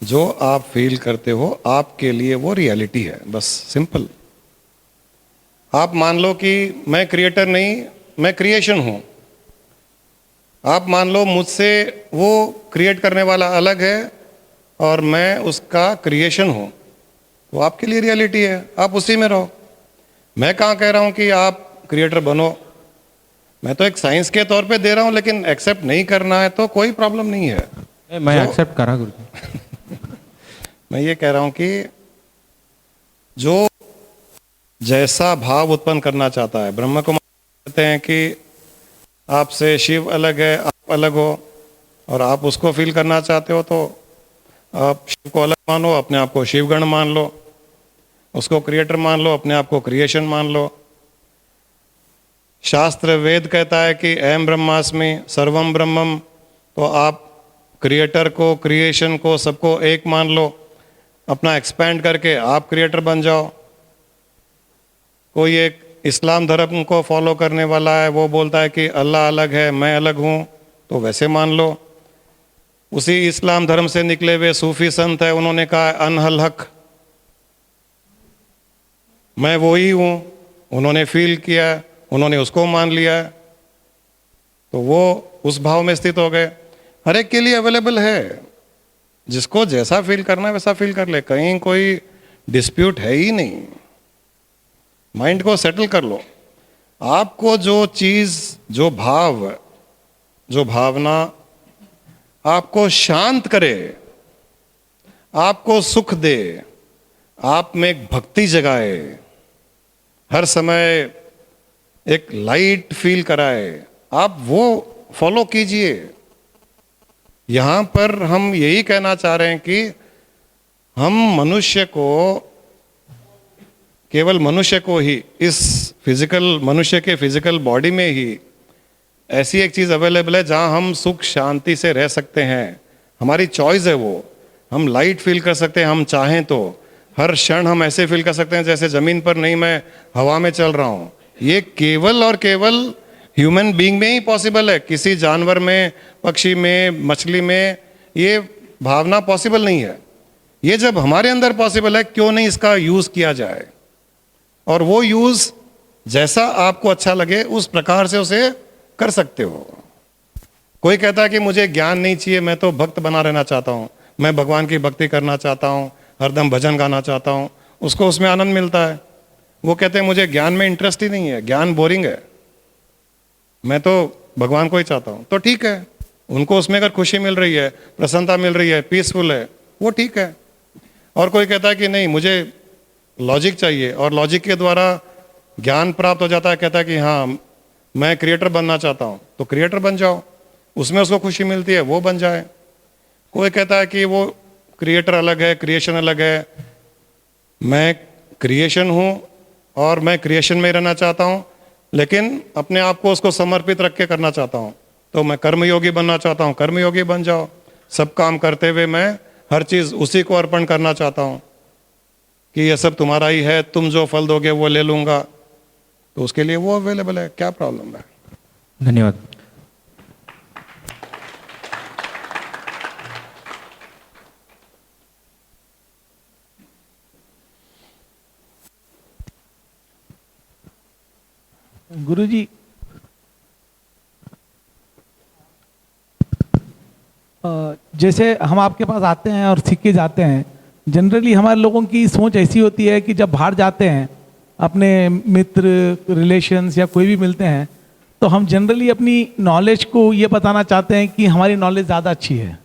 जो आप फील करते हो आपके लिए वो रियलिटी है, बस सिंपल। आप मान लो कि मैं क्रिएटर नहीं, मैं क्रिएशन हूं। आप मान लो मुझसे वो क्रिएट करने वाला अलग है और मैं उसका क्रिएशन हूं, वो आपके लिए रियलिटी है, आप उसी में रहो। मैं कहाँ कह रहा हूं कि आप क्रिएटर बनो, मैं तो एक साइंस के तौर पे दे रहा हूं, लेकिन एक्सेप्ट नहीं करना है तो कोई प्रॉब्लम नहीं है। मैं एक्सेप्ट करा गुरु। मैं ये कह रहा हूं कि जो जैसा भाव उत्पन्न करना चाहता है। ब्रह्म कुमार कहते हैं कि आपसे शिव अलग है, आप अलग हो, और आप उसको फील करना चाहते हो तो आप शिव को अलग मानो, अपने आप को शिवगण मान लो, उसको क्रिएटर मान लो, अपने आप को क्रिएशन मान लो। शास्त्र वेद कहता है कि अहम ब्रह्मास्मि सर्वम ब्रह्मम, तो आप क्रिएटर को, क्रिएशन को, सबको एक मान लो, अपना एक्सपैंड करके आप क्रिएटर बन जाओ। कोई एक इस्लाम धर्म को फॉलो करने वाला है, वो बोलता है कि अल्लाह अलग है, मैं अलग हूँ, तो वैसे मान लो। उसी इस्लाम धर्म से निकले हुए सूफी संत है, उन्होंने कहा अनहल हक, मैं वो ही हूँ, उन्होंने फील किया, उन्होंने उसको मान लिया, तो वो उस भाव में स्थित हो गए। हर एक के लिए अवेलेबल है, जिसको जैसा फील करना है वैसा फील कर ले, कहीं कोई डिस्प्यूट है ही नहीं। माइंड को सेटल कर लो। आपको जो चीज, जो भाव, जो भावना आपको शांत करे, आपको सुख दे, आप में एक भक्ति जगाए, हर समय एक लाइट फील कराए, आप वो फॉलो कीजिए। यहां पर हम यही कहना चाह रहे हैं कि हम मनुष्य को, केवल मनुष्य को ही, इस फिजिकल, मनुष्य के फिजिकल बॉडी में ही ऐसी एक चीज अवेलेबल है जहां हम सुख शांति से रह सकते हैं। हमारी चॉइस है वो। हम लाइट फील कर सकते हैं, हम चाहें तो हर क्षण हम ऐसे फील कर सकते हैं जैसे जमीन पर नहीं, मैं हवा में चल रहा हूं। ये केवल और केवल ह्यूमन बीइंग में ही पॉसिबल है। किसी जानवर में, पक्षी में, मछली में ये भावना पॉसिबल नहीं है। ये जब हमारे अंदर पॉसिबल है, क्यों नहीं इसका यूज किया जाए, और वो यूज जैसा आपको अच्छा लगे उस प्रकार से उसे कर सकते हो। कोई कहता है कि मुझे ज्ञान नहीं चाहिए, मैं तो भक्त बना रहना चाहता हूं, मैं भगवान की भक्ति करना चाहता हूं, हरदम भजन गाना चाहता हूं, उसको उसमें आनंद मिलता है। वो कहते हैं मुझे ज्ञान में इंटरेस्ट ही नहीं है, ज्ञान बोरिंग है, मैं तो भगवान को ही चाहता हूं। तो ठीक है, उनको उसमें अगर खुशी मिल रही है, प्रसन्नता मिल रही है, पीसफुल है, वो ठीक है। और कोई कहता है कि नहीं, मुझे लॉजिक चाहिए और लॉजिक के द्वारा ज्ञान प्राप्त हो जाता है, कहता है कि हाँ मैं क्रिएटर बनना चाहता हूं, तो क्रिएटर बन जाओ, उसमें उसको खुशी मिलती है, वो बन जाए। कोई कहता है कि वो क्रिएटर अलग है, क्रिएशन अलग है, मैं क्रिएशन हूं और मैं क्रिएशन में रहना चाहता हूं, लेकिन अपने आप को उसको समर्पित रख के करना चाहता हूं, तो मैं कर्मयोगी बनना चाहता हूं, कर्मयोगी बन जाओ। सब काम करते हुए मैं हर चीज उसी को अर्पण करना चाहता हूं कि यह सब तुम्हारा ही है, तुम जो फल दोगे वो ले लूंगा, तो उसके लिए वो अवेलेबल है, क्या प्रॉब्लम है। धन्यवाद। गुरुजी, जैसे हम आपके पास आते हैं और सीख के जाते हैं, जनरली हमारे लोगों की सोच ऐसी होती है कि जब बाहर जाते हैं, अपने मित्र, रिलेशंस या कोई भी मिलते हैं, तो हम जनरली अपनी नॉलेज को ये बताना चाहते हैं कि हमारी नॉलेज ज़्यादा अच्छी है।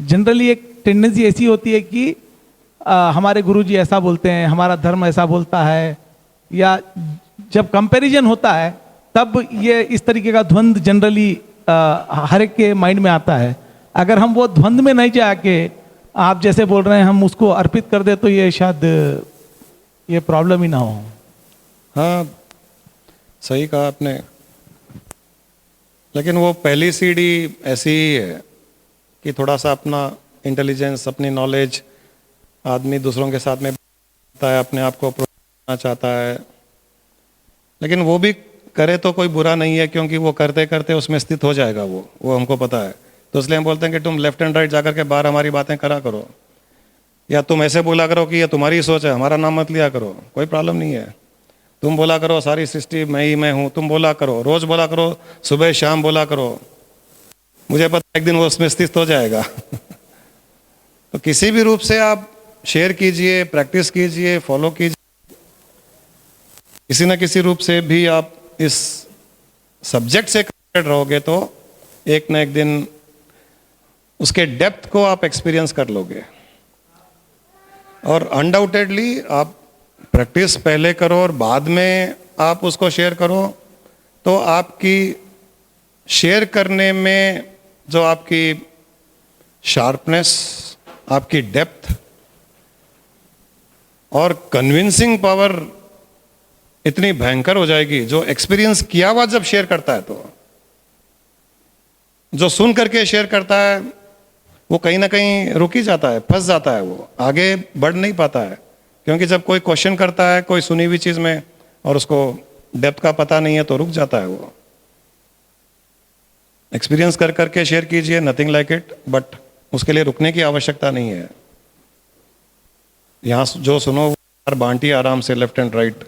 जनरली एक टेंडेंसी ऐसी होती है कि हमारे गुरुजी ऐसा बोलते हैं, हमारा धर्म ऐसा बोलता है, या जब कंपैरिजन होता है तब ये इस तरीके का द्वंद्व जनरली हर एक के माइंड में आता है। अगर हम वो द्वंद्व में नहीं जाके आप जैसे बोल रहे हैं हम उसको अर्पित कर दे, तो ये शायद ये प्रॉब्लम ही ना हो। हाँ, सही कहा आपने, लेकिन वो पहली सीढ़ी ऐसी ही है कि थोड़ा सा अपना इंटेलिजेंस, अपनी नॉलेज आदमी दूसरों के साथ में चाहता है, अपने आप को प्रोत्साहन चाहता है, लेकिन वो भी करे तो कोई बुरा नहीं है, क्योंकि वो करते करते उसमें स्थित हो जाएगा वो हमको पता है। तो इसलिए हम बोलते हैं कि तुम लेफ्ट एंड राइट जाकर के बाहर हमारी बातें करा करो, या तुम ऐसे बोला करो कि ये तुम्हारी सोच है, हमारा नाम मत लिया करो, कोई प्रॉब्लम नहीं है। तुम बोला करो सारी सृष्टि मैं ही मैं हूँ, तुम बोला करो, रोज बोला करो, सुबह शाम बोला करो, मुझे पता एक दिन वो उसमें स्थित हो जाएगा। तो किसी भी रूप से आप शेयर कीजिए, प्रैक्टिस कीजिए, फॉलो कीजिए, किसी न किसी रूप से भी आप इस सब्जेक्ट से कनेक्टेड रहोगे तो एक न एक दिन उसके डेप्थ को आप एक्सपीरियंस कर लोगे, और अनडाउटेडली आप प्रैक्टिस पहले करो और बाद में आप उसको शेयर करो, तो आपकी शेयर करने में जो आपकी शार्पनेस, आपकी डेप्थ और कन्विंसिंग पावर इतनी भयंकर हो जाएगी। जो एक्सपीरियंस किया हुआ जब शेयर करता है, तो जो सुन करके शेयर करता है वो कहीं ना कहीं रुक ही जाता है, फंस जाता है, वो आगे बढ़ नहीं पाता है। क्योंकि जब कोई क्वेश्चन करता है कोई सुनी हुई चीज में और उसको डेप्थ का पता नहीं है, तो रुक जाता है वो। एक्सपीरियंस कर करके शेयर कीजिए, नथिंग लाइक इट, बट उसके लिए रुकने की आवश्यकता नहीं है। यहां जो सुनो वो बांटिए आराम से, लेफ्ट एंड राइट।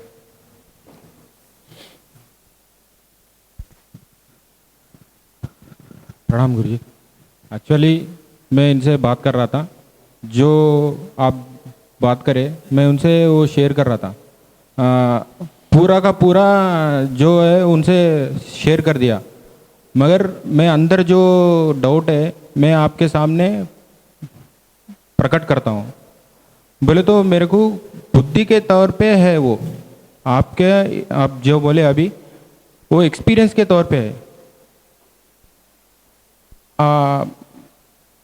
प्रणाम गुरुजी। एक्चुअली मैं इनसे बात कर रहा था, जो आप बात करें मैं उनसे वो शेयर कर रहा था। पूरा का पूरा जो है उनसे शेयर कर दिया, मगर मैं अंदर जो डाउट है मैं आपके सामने प्रकट करता हूँ। बोले तो मेरे को बुद्धि के तौर पे है वो, आप जो बोले अभी वो एक्सपीरियंस के तौर पे है।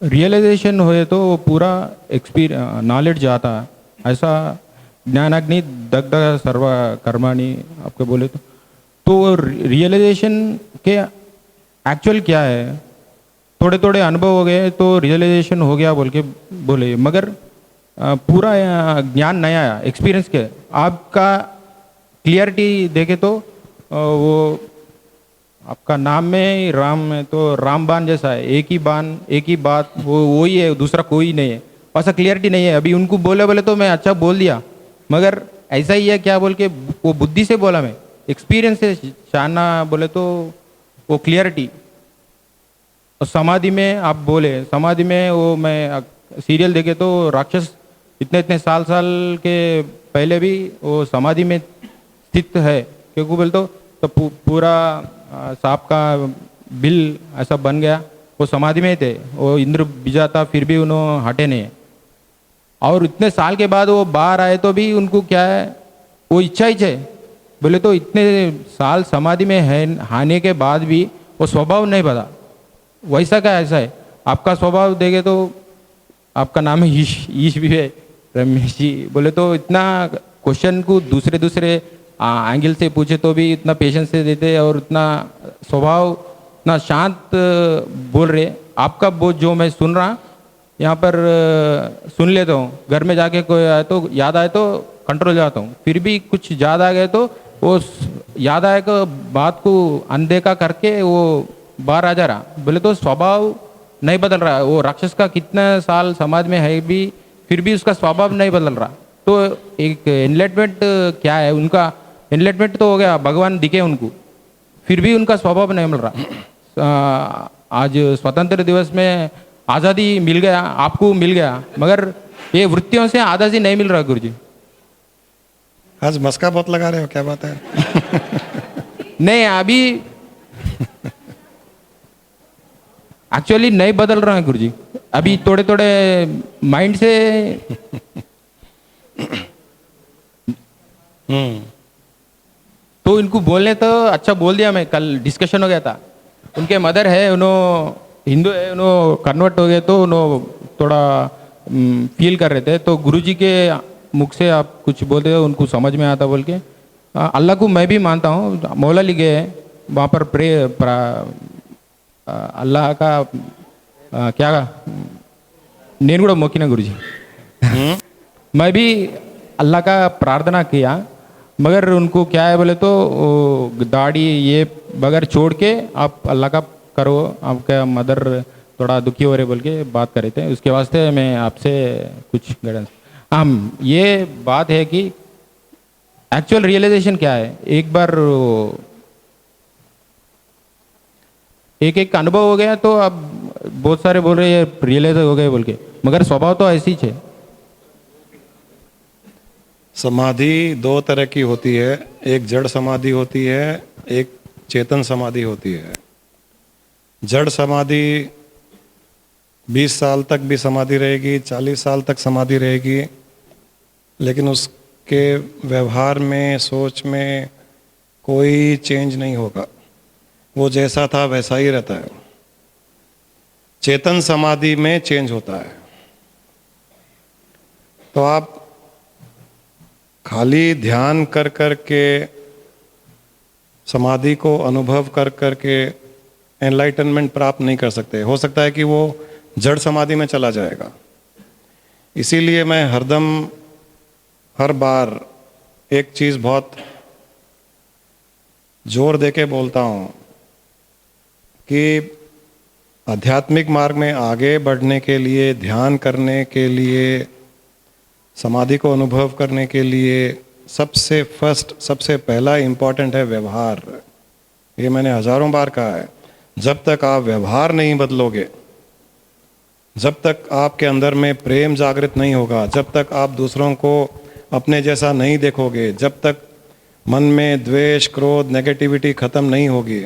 रियलाइजेशन हुए तो वो पूरा नॉलेज जाता है, ऐसा ज्ञानाग्नि दग्ध सर्व कर्माणि आपको बोले तो रियलाइजेशन के एक्चुअल क्या है, थोड़े थोड़े अनुभव हो गए तो रियलाइजेशन हो गया बोल के बोले, मगर पूरा ज्ञान नया आया एक्सपीरियंस के। आपका क्लियरिटी देखे तो वो आपका नाम में राम है तो रामबाण जैसा है, एक ही बाण एक ही बात, वो ही है, दूसरा कोई नहीं है, ऐसा क्लियरिटी नहीं है। अभी उनको बोले तो मैं अच्छा बोल दिया, मगर ऐसा ही है क्या बोल के वो बुद्धि से बोला, मैं एक्सपीरियंस से जानना बोले तो वो क्लियरिटी। और समाधि में आप बोले, समाधि में वो मैं सीरियल देखे तो राक्षस इतने इतने साल के पहले भी वो समाधि में स्थित है, क्योंकि बोले तो पूरा सांप का बिल ऐसा बन गया, वो समाधि में थे, वो इंद्र बीजा था, फिर भी उन्होंने हटे नहीं। और इतने साल के बाद वो बाहर आए तो भी उनको क्या है, वो इच्छा ही है। बोले तो इतने साल समाधि में है आने के बाद भी वो स्वभाव नहीं बदला, वैसा का ऐसा है। आपका स्वभाव देखे तो आपका नाम है ईश भी है, रमेश जी। बोले तो इतना क्वेश्चन को दूसरे एंगल से पूछे तो भी इतना पेशेंस से देते, और इतना स्वभाव इतना शांत बोल रहे। आपका वो जो मैं सुन रहा यहाँ पर सुन लेता हूँ, घर में जाके कोई आए तो याद आए तो कंट्रोल जाता हूँ, फिर भी कुछ याद आ गए तो वो याद आए को बात को अनदेखा करके वो बाहर आ जा रहा। बोले तो स्वभाव नहीं बदल रहा है, वो राक्षस का कितना साल समाज में है भी फिर भी उसका स्वभाव नहीं बदल रहा। तो एक एनलाइटमेंट क्या है, उनका एनलाइटमेंट तो हो गया, भगवान दिखे उनको, फिर भी उनका स्वभाव नहीं मिल रहा। आज स्वतंत्र दिवस में आज़ादी मिल गया, आपको मिल गया, मगर ये वृत्तियों से आज़ादी नहीं मिल रहा गुरुजी। आज मस्का बहुत लगा रहे हो, क्या बात है? नहीं, अभी एक्चुअली नहीं बदल रहा है गुरुजी, अभी थोड़े थोड़े माइंड से तो इनको बोलने तो अच्छा बोल दिया मैं, कल डिस्कशन हो गया था। उनके मदर है, उन्होंने हिंदू है, उन्होंने कन्वर्ट हो गए तो उन्होंने थोड़ा फील कर रहे थे, तो गुरुजी के मुख से आप कुछ बोलते हो उनको समझ में आता बोल के। अल्लाह को मैं भी मानता हूँ, मौला लिखे है वहाँ पर अल्लाह का क्या నేను కూడా మొక్కిన गुरुजी मैं भी अल्लाह का प्रार्थना किया, मगर उनको क्या है बोले तो दाढ़ी ये बगैर छोड़ के आप अल्लाह का करो, आपका मदर थोड़ा दुखी हो रहे बोल के बात कर रहे थे, उसके वास्ते मैं आपसे कुछ गाइडेंस। ये बात है कि एक्चुअल रियलाइजेशन क्या है, एक बार एक अनुभव हो गया तो अब बहुत सारे बोल रहे हैं रियलाइज हो गए बोल के, मगर स्वभाव तो ऐसी है। समाधि दो तरह की होती है, एक जड़ समाधि होती है, एक चेतन समाधि होती है। जड़ समाधि 20 साल तक भी समाधि रहेगी, 40 साल तक समाधि रहेगी, लेकिन के व्यवहार में, सोच में कोई चेंज नहीं होगा, वो जैसा था वैसा ही रहता है। चेतन समाधि में चेंज होता है। तो आप खाली ध्यान कर कर के, समाधि को अनुभव कर कर के एनलाइटनमेंट प्राप्त नहीं कर सकते। हो सकता है कि वो जड़ समाधि में चला जाएगा। इसीलिए मैं हर बार एक चीज़ बहुत जोर दे के बोलता हूँ कि आध्यात्मिक मार्ग में आगे बढ़ने के लिए, ध्यान करने के लिए, समाधि को अनुभव करने के लिए सबसे पहला इम्पॉर्टेंट है व्यवहार। ये मैंने हजारों बार कहा है। जब तक आप व्यवहार नहीं बदलोगे, जब तक आपके अंदर में प्रेम जागृत नहीं होगा, जब तक आप दूसरों को अपने जैसा नहीं देखोगे, जब तक मन में द्वेष, क्रोध, नेगेटिविटी खत्म नहीं होगी,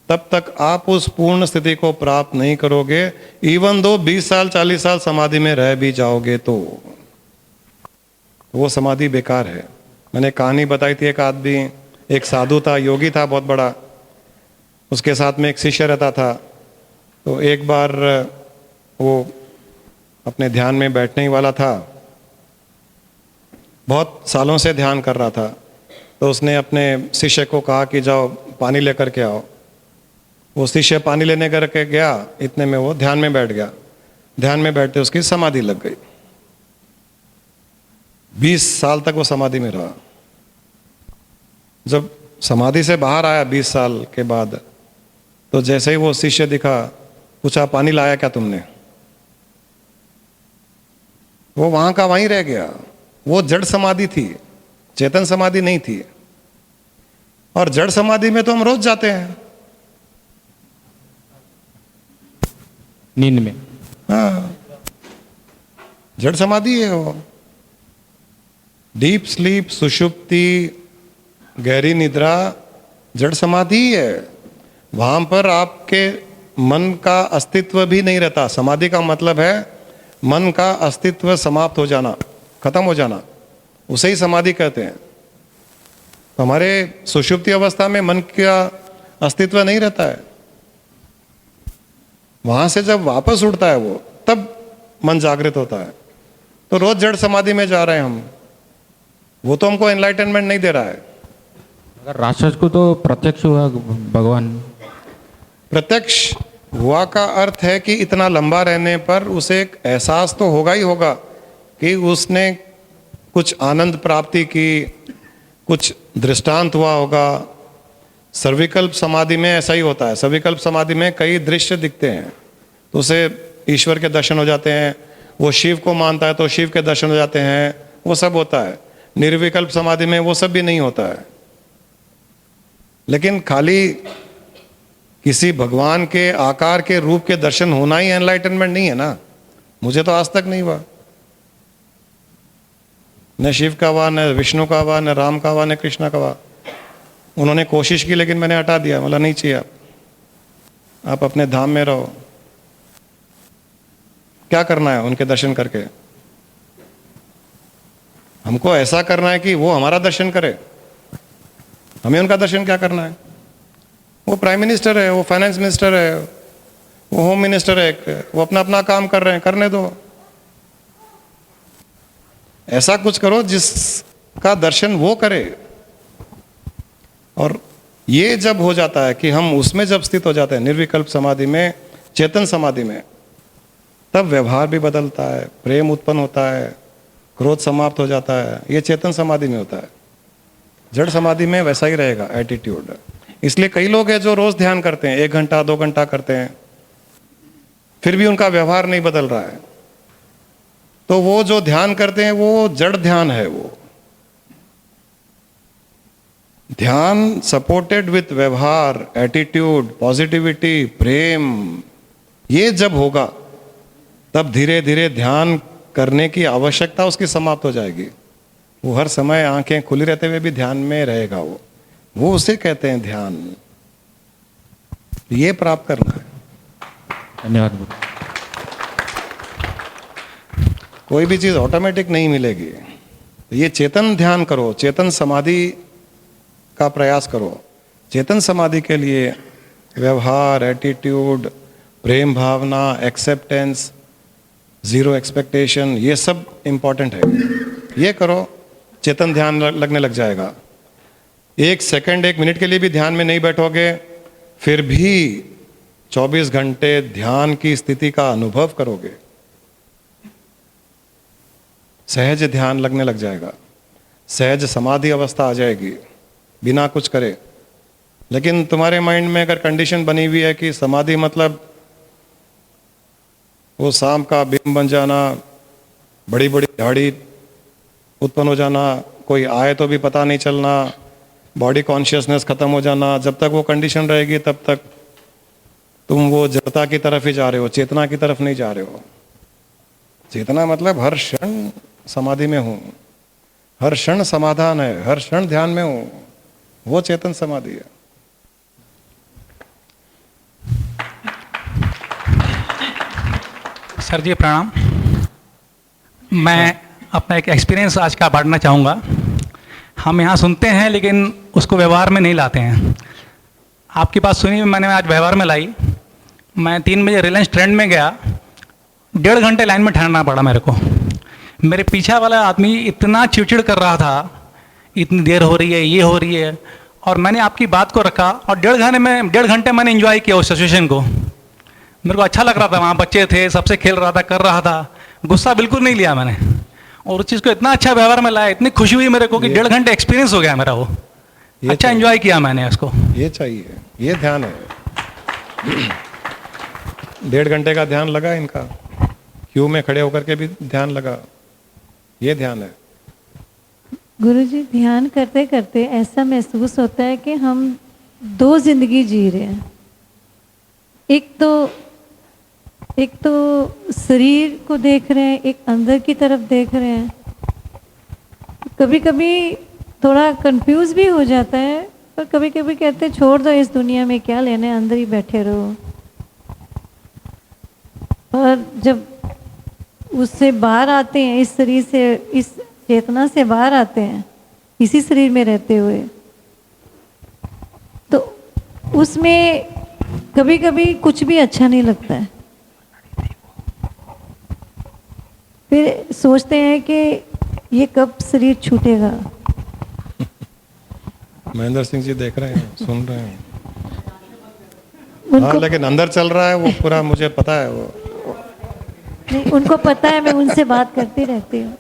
तब तक आप उस पूर्ण स्थिति को प्राप्त नहीं करोगे। इवन दो 20 साल 40 साल समाधि में रह भी जाओगे तो वो समाधि बेकार है। मैंने कहानी बताई थी, एक आदमी, एक साधु था, योगी था बहुत बड़ा, उसके साथ में एक शिष्य रहता था। तो एक बार वो अपने ध्यान में बैठने ही वाला था, बहुत सालों से ध्यान कर रहा था। तो उसने अपने शिष्य को कहा कि जाओ पानी लेकर के आओ। वो शिष्य पानी लेने करके गया, इतने में वो ध्यान में बैठ गया। ध्यान में बैठते उसकी समाधि लग गई। 20 साल तक वो समाधि में रहा। जब समाधि से बाहर आया 20 साल के बाद, तो जैसे ही वो शिष्य दिखा, पूछा पानी लाया क्या तुमने? वो वहां का वहीं रह गया। वो जड़ समाधि थी, चेतन समाधि नहीं थी। और जड़ समाधि में तो हम रोज जाते हैं, नींद में। हाँ, जड़ समाधि है वो। डीप स्लीप, सुषुप्ति, गहरी निद्रा जड़ समाधि ही है। वहां पर आपके मन का अस्तित्व भी नहीं रहता। समाधि का मतलब है मन का अस्तित्व समाप्त हो जाना, खत्म हो जाना, उसे ही समाधि कहते हैं। तो हमारे सुषुप्ति अवस्था में मन का अस्तित्व नहीं रहता है। वहां से जब वापस उठता है वो, तब मन जागृत होता है। तो रोज जड़ समाधि में जा रहे हैं हम, वो तो हमको एनलाइटनमेंट नहीं दे रहा है। अगर राक्षस को तो प्रत्यक्ष हुआ भगवान। प्रत्यक्ष हुआ का अर्थ है कि इतना लंबा रहने पर उसे एक एहसास तो होगा ही होगा कि उसने कुछ आनंद प्राप्ति की, कुछ दृष्टांत हुआ होगा। सर्विकल्प समाधि में ऐसा ही होता है। सर्विकल्प समाधि में कई दृश्य दिखते हैं, तो उसे ईश्वर के दर्शन हो जाते हैं। वो शिव को मानता है तो शिव के दर्शन हो जाते हैं, वो सब होता है। निर्विकल्प समाधि में वो सब भी नहीं होता है। लेकिन खाली किसी भगवान के आकार के रूप के दर्शन होना ही एनलाइटनमेंट नहीं है ना। मुझे तो आज तक नहीं हुआ, न शिव का हुआ, न विष्णु का हुआ, न राम का हुआ, न कृष्ण का हुआ। उन्होंने कोशिश की लेकिन मैंने हटा दिया, मतलब नहीं चाहिए। आप अपने धाम में रहो। क्या करना है उनके दर्शन करके? हमको ऐसा करना है कि वो हमारा दर्शन करे। हमें उनका दर्शन क्या करना है? वो प्राइम मिनिस्टर है, वो फाइनेंस मिनिस्टर है, वो होम मिनिस्टर है, वो अपना अपना काम कर रहे हैं, करने दो। ऐसा कुछ करो जिसका दर्शन वो करे। और ये जब हो जाता है कि हम उसमें जब स्थित हो जाते हैं, निर्विकल्प समाधि में, चेतन समाधि में, तब व्यवहार भी बदलता है, प्रेम उत्पन्न होता है, क्रोध समाप्त हो जाता है। ये चेतन समाधि में होता है। जड़ समाधि में वैसा ही रहेगा एटीट्यूड। इसलिए कई लोग हैं जो रोज ध्यान करते हैं, 1 घंटा 2 घंटा करते हैं, फिर भी उनका व्यवहार नहीं बदल रहा है। तो वो जो ध्यान करते हैं वो जड़ ध्यान है। वो ध्यान सपोर्टेड विथ व्यवहार, एटीट्यूड, पॉजिटिविटी, प्रेम, ये जब होगा तब धीरे धीरे ध्यान करने की आवश्यकता उसकी समाप्त हो जाएगी। वो हर समय आंखें खुली रहते हुए भी ध्यान में रहेगा। वो उसे कहते हैं ध्यान। ये प्राप्त करना है। धन्यवाद गुरु। कोई भी चीज ऑटोमेटिक नहीं मिलेगी। ये चेतन ध्यान करो, चेतन समाधि का प्रयास करो। चेतन समाधि के लिए व्यवहार, एटीट्यूड, प्रेम भावना, एक्सेप्टेंस, जीरो एक्सपेक्टेशन, ये सब इम्पॉर्टेंट है। ये करो, चेतन ध्यान लगने लग जाएगा। 1 सेकंड 1 मिनट के लिए भी ध्यान में नहीं बैठोगे, फिर भी 24 घंटे ध्यान की स्थिति का अनुभव करोगे। सहज ध्यान लगने लग जाएगा, सहज समाधि अवस्था आ जाएगी बिना कुछ करे। लेकिन तुम्हारे माइंड में अगर कंडीशन बनी हुई है कि समाधि मतलब वो शाम का बिंब बन जाना, बड़ी बड़ी झाड़ी उत्पन्न हो जाना, कोई आए तो भी पता नहीं चलना, बॉडी कॉन्शियसनेस खत्म हो जाना, जब तक वो कंडीशन रहेगी तब तक तुम वो जड़ता की तरफ ही जा रहे हो, चेतना की तरफ नहीं जा रहे हो। चेतना मतलब हर क्षण समाधि में हूँ, हर क्षण समाधान है, हर क्षण ध्यान में हूँ, वो चेतन समाधि है। सर जी प्रणाम। मैं अपना एक एक्सपीरियंस आज का बांटना चाहूँगा। हम यहाँ सुनते हैं लेकिन उसको व्यवहार में नहीं लाते हैं। आपकी बात सुनी, मैंने आज व्यवहार में लाई। मैं 3 बजे रिलायंस ट्रेंड में गया, 1.5 घंटे लाइन में ठहरना पड़ा मेरे को। मेरे पीछे वाला आदमी इतना चिड़चिड़ कर रहा था, इतनी देर हो रही है, ये हो रही है, और मैंने आपकी बात को रखा और 1.5 घंटे मैंने एंजॉय किया उस सिचुएशन को। मेरे को अच्छा लग रहा था, वहाँ बच्चे थे, सबसे खेल रहा था, कर रहा था, गुस्सा बिल्कुल नहीं लिया मैंने, और उस चीज़ को इतना अच्छा व्यवहार में लाया, इतनी खुशी हुई मेरे को कि 1.5 घंटे एक्सपीरियंस हो गया मेरा वो। अच्छा एंजॉय किया मैंने उसको। ये चाहिए, ये ध्यान है। 1.5 घंटे का ध्यान लगा इनका, क्यू में खड़े होकर के भी ध्यान लगा, ये ध्यान है। गुरुजी, ध्यान करते करते ऐसा महसूस होता है कि हम 2 जिंदगी जी रहे हैं। एक तो शरीर को देख रहे हैं, एक अंदर की तरफ देख रहे हैं। कभी कभी थोड़ा कंफ्यूज भी हो जाता है, पर कभी कभी कहते हैं छोड़ दो, इस दुनिया में क्या लेना है, अंदर ही बैठे रहो। पर जब उससे बाहर आते हैं, इस शरीर से, इस चेतना से बाहर आते हैं, इसी शरीर में रहते हुए, तो उसमें कभी कभी कुछ भी अच्छा नहीं लगता है। फिर सोचते हैं कि ये कब शरीर छूटेगा। महेंद्र सिंह जी देख रहे हैं, सुन रहे हैं। हाँ, लेकिन अंदर चल रहा है वो पूरा, मुझे पता है वो। नहीं, उनको पता है, मैं उनसे बात करती रहती हूँ।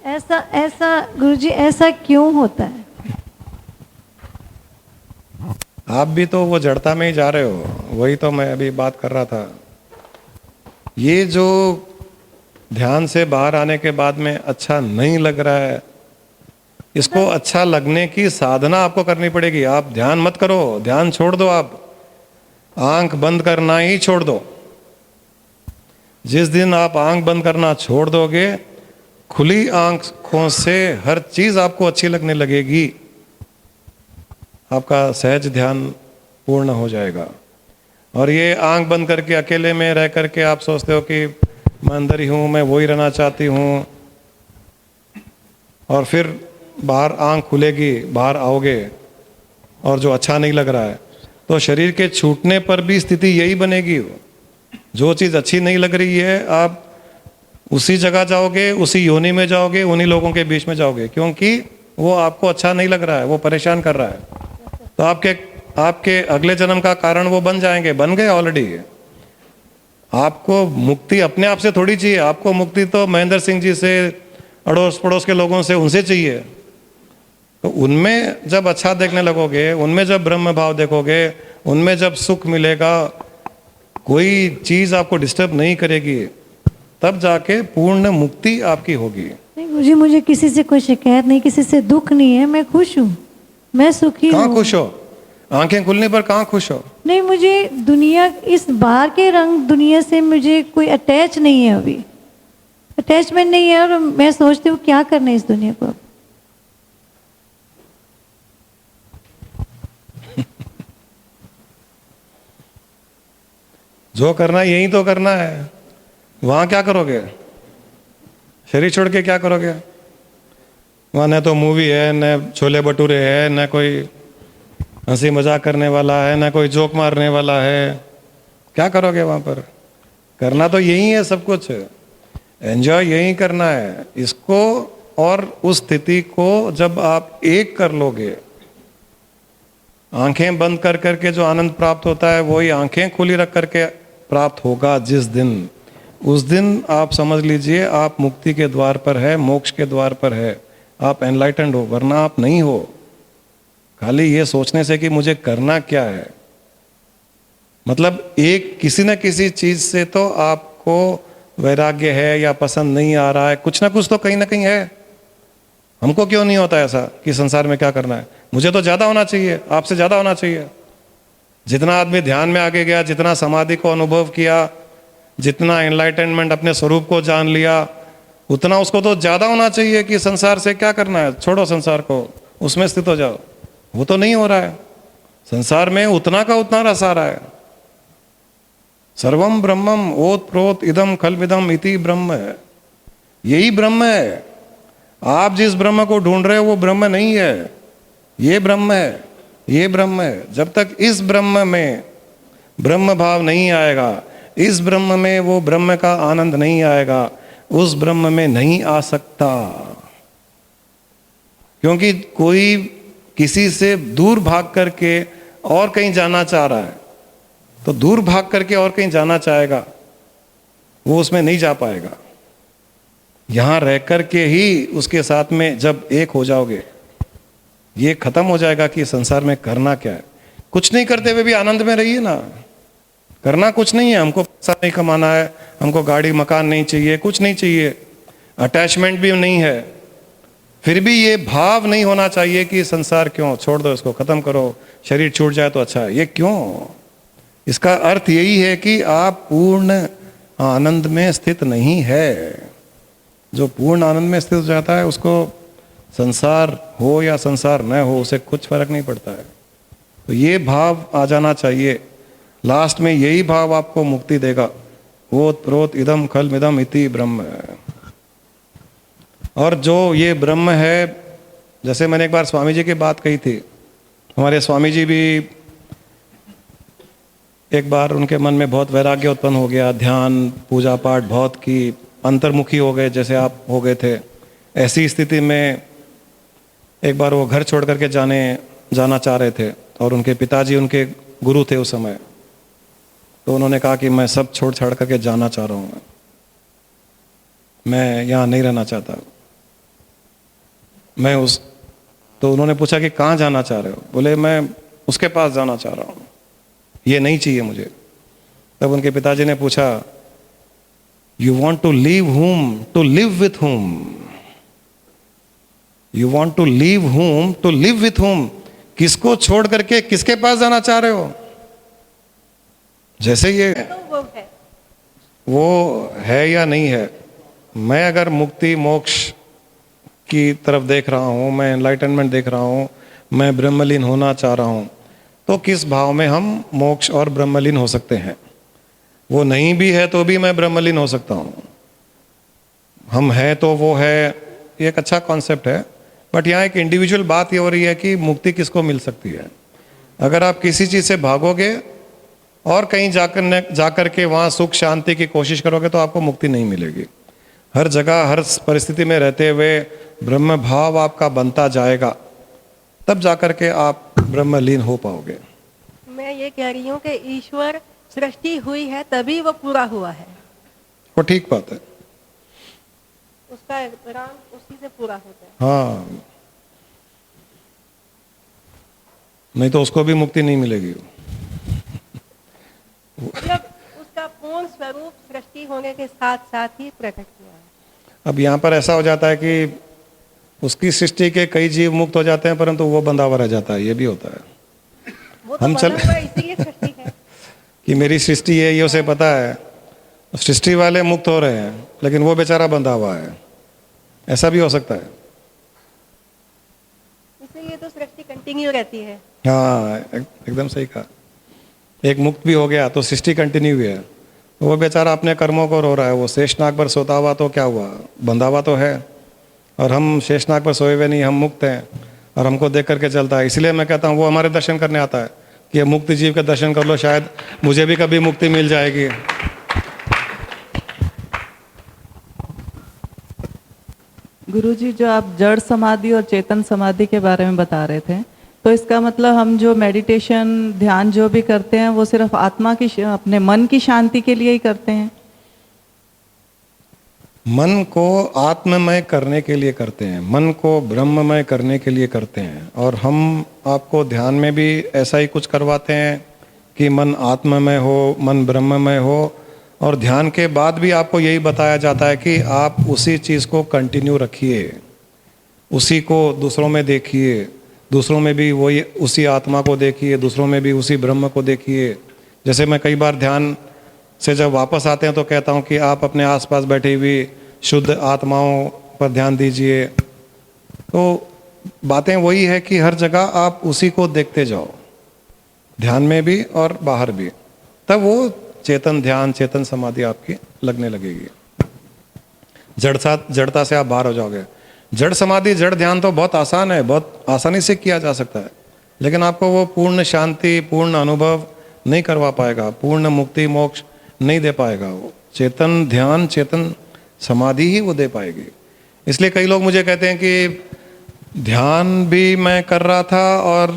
ऐसा गुरुजी, ऐसा क्यों होता है? आप भी तो वो जड़ता में ही जा रहे हो, वही तो मैं अभी बात कर रहा था। ये जो ध्यान से बाहर आने के बाद में अच्छा नहीं लग रहा है, इसको अच्छा लगने की साधना आपको करनी पड़ेगी। आप ध्यान मत करो, ध्यान छोड़ दो, आप आंख बंद करना ही छोड़ दो। जिस दिन आप आंख बंद करना छोड़ दोगे, खुली आंखों से हर चीज आपको अच्छी लगने लगेगी, आपका सहज ध्यान पूर्ण हो जाएगा। और ये आंख बंद करके अकेले में रह करके आप सोचते हो कि मैं अंदर ही हूँ, मैं वही रहना चाहती हूँ, और फिर बाहर आंख खुलेगी, बाहर आओगे और जो अच्छा नहीं लग रहा है, तो शरीर के छूटने पर भी स्थिति यही बनेगी। जो चीज़ अच्छी नहीं लग रही है, आप उसी जगह जाओगे, उसी योनि में जाओगे, उन्हीं लोगों के बीच में जाओगे, क्योंकि वो आपको अच्छा नहीं लग रहा है, वो परेशान कर रहा है। तो आपके अगले जन्म का कारण वो बन जाएंगे, बन गए ऑलरेडी। आपको मुक्ति अपने आप से थोड़ी चाहिए, आपको मुक्ति तो महेंद्र सिंह जी से, अड़ोस पड़ोस के लोगों से, उनसे चाहिए। तो उनमें जब अच्छा देखने लगोगे, उनमें जब ब्रह्म भाव देखोगे, उनमें जब सुख मिलेगा, कोई चीज आपको डिस्टर्ब नहीं करेगी, तब जाके पूर्ण मुक्ति आपकी होगी। नहीं गुरुजी, मुझे किसी से कोई शिकायत नहीं, किसी से दुख नहीं है, मैं खुश हूँ, मैं सुखी हूँ। कहाँ खुश हो? आंखें खुलने पर कहाँ खुश हो? नहीं, मुझे दुनिया, इस बाहर के रंग दुनिया से मुझे कोई अटैच नहीं है, अभी अटैचमेंट नहीं है, और मैं सोचती हूँ क्या करना है इस दुनिया को। जो करना है यही तो करना है, वहां क्या करोगे? शरीर छोड़ के क्या करोगे? वहाँ न तो मूवी है, न छोले भटूरे है, न कोई हंसी मजाक करने वाला है, न कोई जोक मारने वाला है। क्या करोगे वहाँ पर? करना तो यही है सब कुछ, एंजॉय यही करना है इसको। और उस स्थिति को जब आप एक कर लोगे, आंखें बंद कर करके जो आनंद प्राप्त होता है वही आंखें खुली रख करके प्राप्त होगा जिस दिन, उस दिन आप समझ लीजिए आप मुक्ति के द्वार पर है, मोक्ष के द्वार पर है, आप एनलाइटेंड हो। वरना आप नहीं हो। खाली ये सोचने से कि मुझे करना क्या है, मतलब एक किसी न किसी चीज से तो आपको वैराग्य है या पसंद नहीं आ रहा है, कुछ ना कुछ तो कहीं ना कहीं है। हमको क्यों नहीं होता ऐसा कि संसार में क्या करना है, मुझे तो ज्यादा होना चाहिए, आपसे ज्यादा होना चाहिए। जितना आदमी ध्यान में आगे गया, जितना समाधि को अनुभव किया, जितना एनलाइटनमेंट अपने स्वरूप को जान लिया, उतना उसको तो ज्यादा होना चाहिए कि संसार से क्या करना है, छोड़ो संसार को, उसमें स्थित हो जाओ। वो तो नहीं हो रहा है। संसार में उतना का उतना रस आ रहा है। सर्वम ब्रह्मम ओत प्रोत इदम खलविदम इति ब्रह्म है, यही ब्रह्म है। आप जिस ब्रह्म को ढूंढ रहे हो वो ब्रह्म नहीं है, ये ब्रह्म है, ये ब्रह्म है। जब तक इस ब्रह्म में ब्रह्म भाव नहीं आएगा, इस ब्रह्म में वो ब्रह्म का आनंद नहीं आएगा, उस ब्रह्म में नहीं आ सकता। क्योंकि कोई किसी से दूर भाग करके और कहीं जाना चाह रहा है, तो दूर भाग करके और कहीं जाना चाहेगा, वो उसमें नहीं जा पाएगा। यहां रह करके ही उसके साथ में जब एक हो जाओगे, ये खत्म हो जाएगा कि संसार में करना क्या है। कुछ नहीं करते हुए भी आनंद में रहिए ना। करना कुछ नहीं है, हमको पैसा नहीं कमाना है, हमको गाड़ी मकान नहीं चाहिए, कुछ नहीं चाहिए, अटैचमेंट भी नहीं है। फिर भी ये भाव नहीं होना चाहिए कि संसार क्यों, छोड़ दो इसको, खत्म करो, शरीर छूट जाए तो अच्छा है। ये क्यों? इसका अर्थ यही है कि आप पूर्ण आनंद में स्थित नहीं है। जो पूर्ण आनंद में स्थित हो जाता है उसको संसार हो या संसार न हो, उसे कुछ फर्क नहीं पड़ता है। तो ये भाव आ जाना चाहिए। लास्ट में यही भाव आपको मुक्ति देगा। ओत प्रोत इदम खलमिदम इति ब्रह्म। और जो ये ब्रह्म है, जैसे मैंने एक बार स्वामी जी की बात कही थी, हमारे स्वामी जी भी एक बार उनके मन में बहुत वैराग्य उत्पन्न हो गया, ध्यान पूजा पाठ बहुत की, अंतर्मुखी हो गए जैसे आप हो गए थे। ऐसी स्थिति में एक बार वो घर छोड़ करके जाना चाह रहे थे, और उनके पिताजी उनके गुरु थे उस समय। तो उन्होंने कहा कि मैं सब छोड़ छाड़ करके जाना चाह रहा हूँ, मैं यहाँ नहीं रहना चाहता। तो उन्होंने पूछा कि कहाँ जाना चाह रहे हो? बोले मैं उसके पास जाना चाह रहा हूँ, ये नहीं चाहिए मुझे। तब उनके पिताजी ने पूछा, you want to leave whom to live with whom? You want to leave whom to live with whom? किसको छोड़ करके किसके पास जाना चाह रहे हो? जैसे ये वो है या नहीं है। मैं अगर मुक्ति मोक्ष की तरफ देख रहा हूं, मैं एनलाइटनमेंट देख रहा हूं, मैं ब्रह्मलीन होना चाह रहा हूं, तो किस भाव में हम मोक्ष और ब्रह्मलीन हो सकते हैं? वो नहीं भी है तो भी मैं ब्रह्मलीन हो सकता हूं। हम है तो वो है, ये एक अच्छा कॉन्सेप्ट है। बट यहाँ एक इंडिविजुअल बात ये हो रही है कि मुक्ति किसको मिल सकती है। अगर आप किसी चीज से भागोगे और कहीं जाकर के वहां सुख शांति की कोशिश करोगे तो आपको मुक्ति नहीं मिलेगी। हर जगह हर परिस्थिति में रहते हुए ब्रह्म भाव आपका बनता जाएगा, तब जाकर के आप ब्रह्मलीन हो पाओगे। मैं ये कह रही हूँ कि ईश्वर सृष्टि हुई है तभी वो पूरा हुआ है, वो ठीक बात है। उसका राम उसी से पूरा होता है। हाँ, नहीं तो उसको भी मुक्ति नहीं मिलेगी। मतलब उसका पूर्ण स्वरूप सृष्टि होने के साथ साथ ही प्रकट हुआ है। अब यहाँ पर ऐसा हो जाता है कि उसकी सृष्टि के कई जीव मुक्त हो जाते हैं, परंतु वो बंधा हुआ रह जाता है। ये भी होता है। वो तो हम चल इसीलिए सृष्टि है कि मेरी सृष्टि है, ये उसे पता है। सृष्टि वाले मुक्त हो रहे हैं लेकिन वो बेचारा बंधा हुआ है। ऐसा भी हो सकता है। इसीलिए तो सृष्टि कंटिन्यू रहती है। हाँ, एकदम सही कहा। एक मुक्त भी हो गया तो सृष्टि कंटिन्यू है, तो वो बेचारा अपने कर्मों को रो रहा है। वो शेषनाग पर सोता हुआ तो क्या हुआ, बंधा हुआ तो है, और हम शेषनाग पर सोए हुए नहीं, हम मुक्त हैं और हमको देख करके चलता है। इसलिए मैं कहता हूँ वो हमारे दर्शन करने आता है कि ये मुक्त जीव के दर्शन कर लो, शायद मुझे भी कभी मुक्ति मिल जाएगी। गुरुजी, जो आप जड़ समाधि और चेतन समाधि के बारे में बता रहे थे, तो इसका मतलब हम जो मेडिटेशन ध्यान जो भी करते हैं वो सिर्फ आत्मा की अपने मन की शांति के लिए ही करते हैं? मन को आत्ममय करने के लिए करते हैं, मन को ब्रह्ममय करने के लिए करते हैं। और हम आपको ध्यान में भी ऐसा ही कुछ करवाते हैं कि मन आत्ममय हो, मन ब्रह्ममय हो, और ध्यान के बाद भी आपको यही बताया जाता है कि आप उसी चीज़ को कंटिन्यू रखिए, उसी को दूसरों में देखिए, दूसरों में भी वही उसी आत्मा को देखिए, दूसरों में भी उसी ब्रह्म को देखिए। जैसे मैं कई बार ध्यान से जब वापस आते हैं तो कहता हूँ कि आप अपने आसपास बैठी हुई शुद्ध आत्माओं पर ध्यान दीजिए। तो बातें वही है कि हर जगह आप उसी को देखते जाओ, ध्यान में भी और बाहर भी, तब वो चेतन ध्यान चेतन समाधि आपकी लगने लगेगी। जड़ता से आप बाहर हो जाओगे। जड़ समाधि जड़ ध्यान तो बहुत आसान है, बहुत आसानी से किया जा सकता है, लेकिन आपको वो पूर्ण शांति पूर्ण अनुभव नहीं करवा पाएगा, पूर्ण मुक्ति मोक्ष नहीं दे पाएगा। वो चेतन ध्यान चेतन समाधि ही वो दे पाएगी। इसलिए कई लोग मुझे कहते हैं कि ध्यान भी मैं कर रहा था और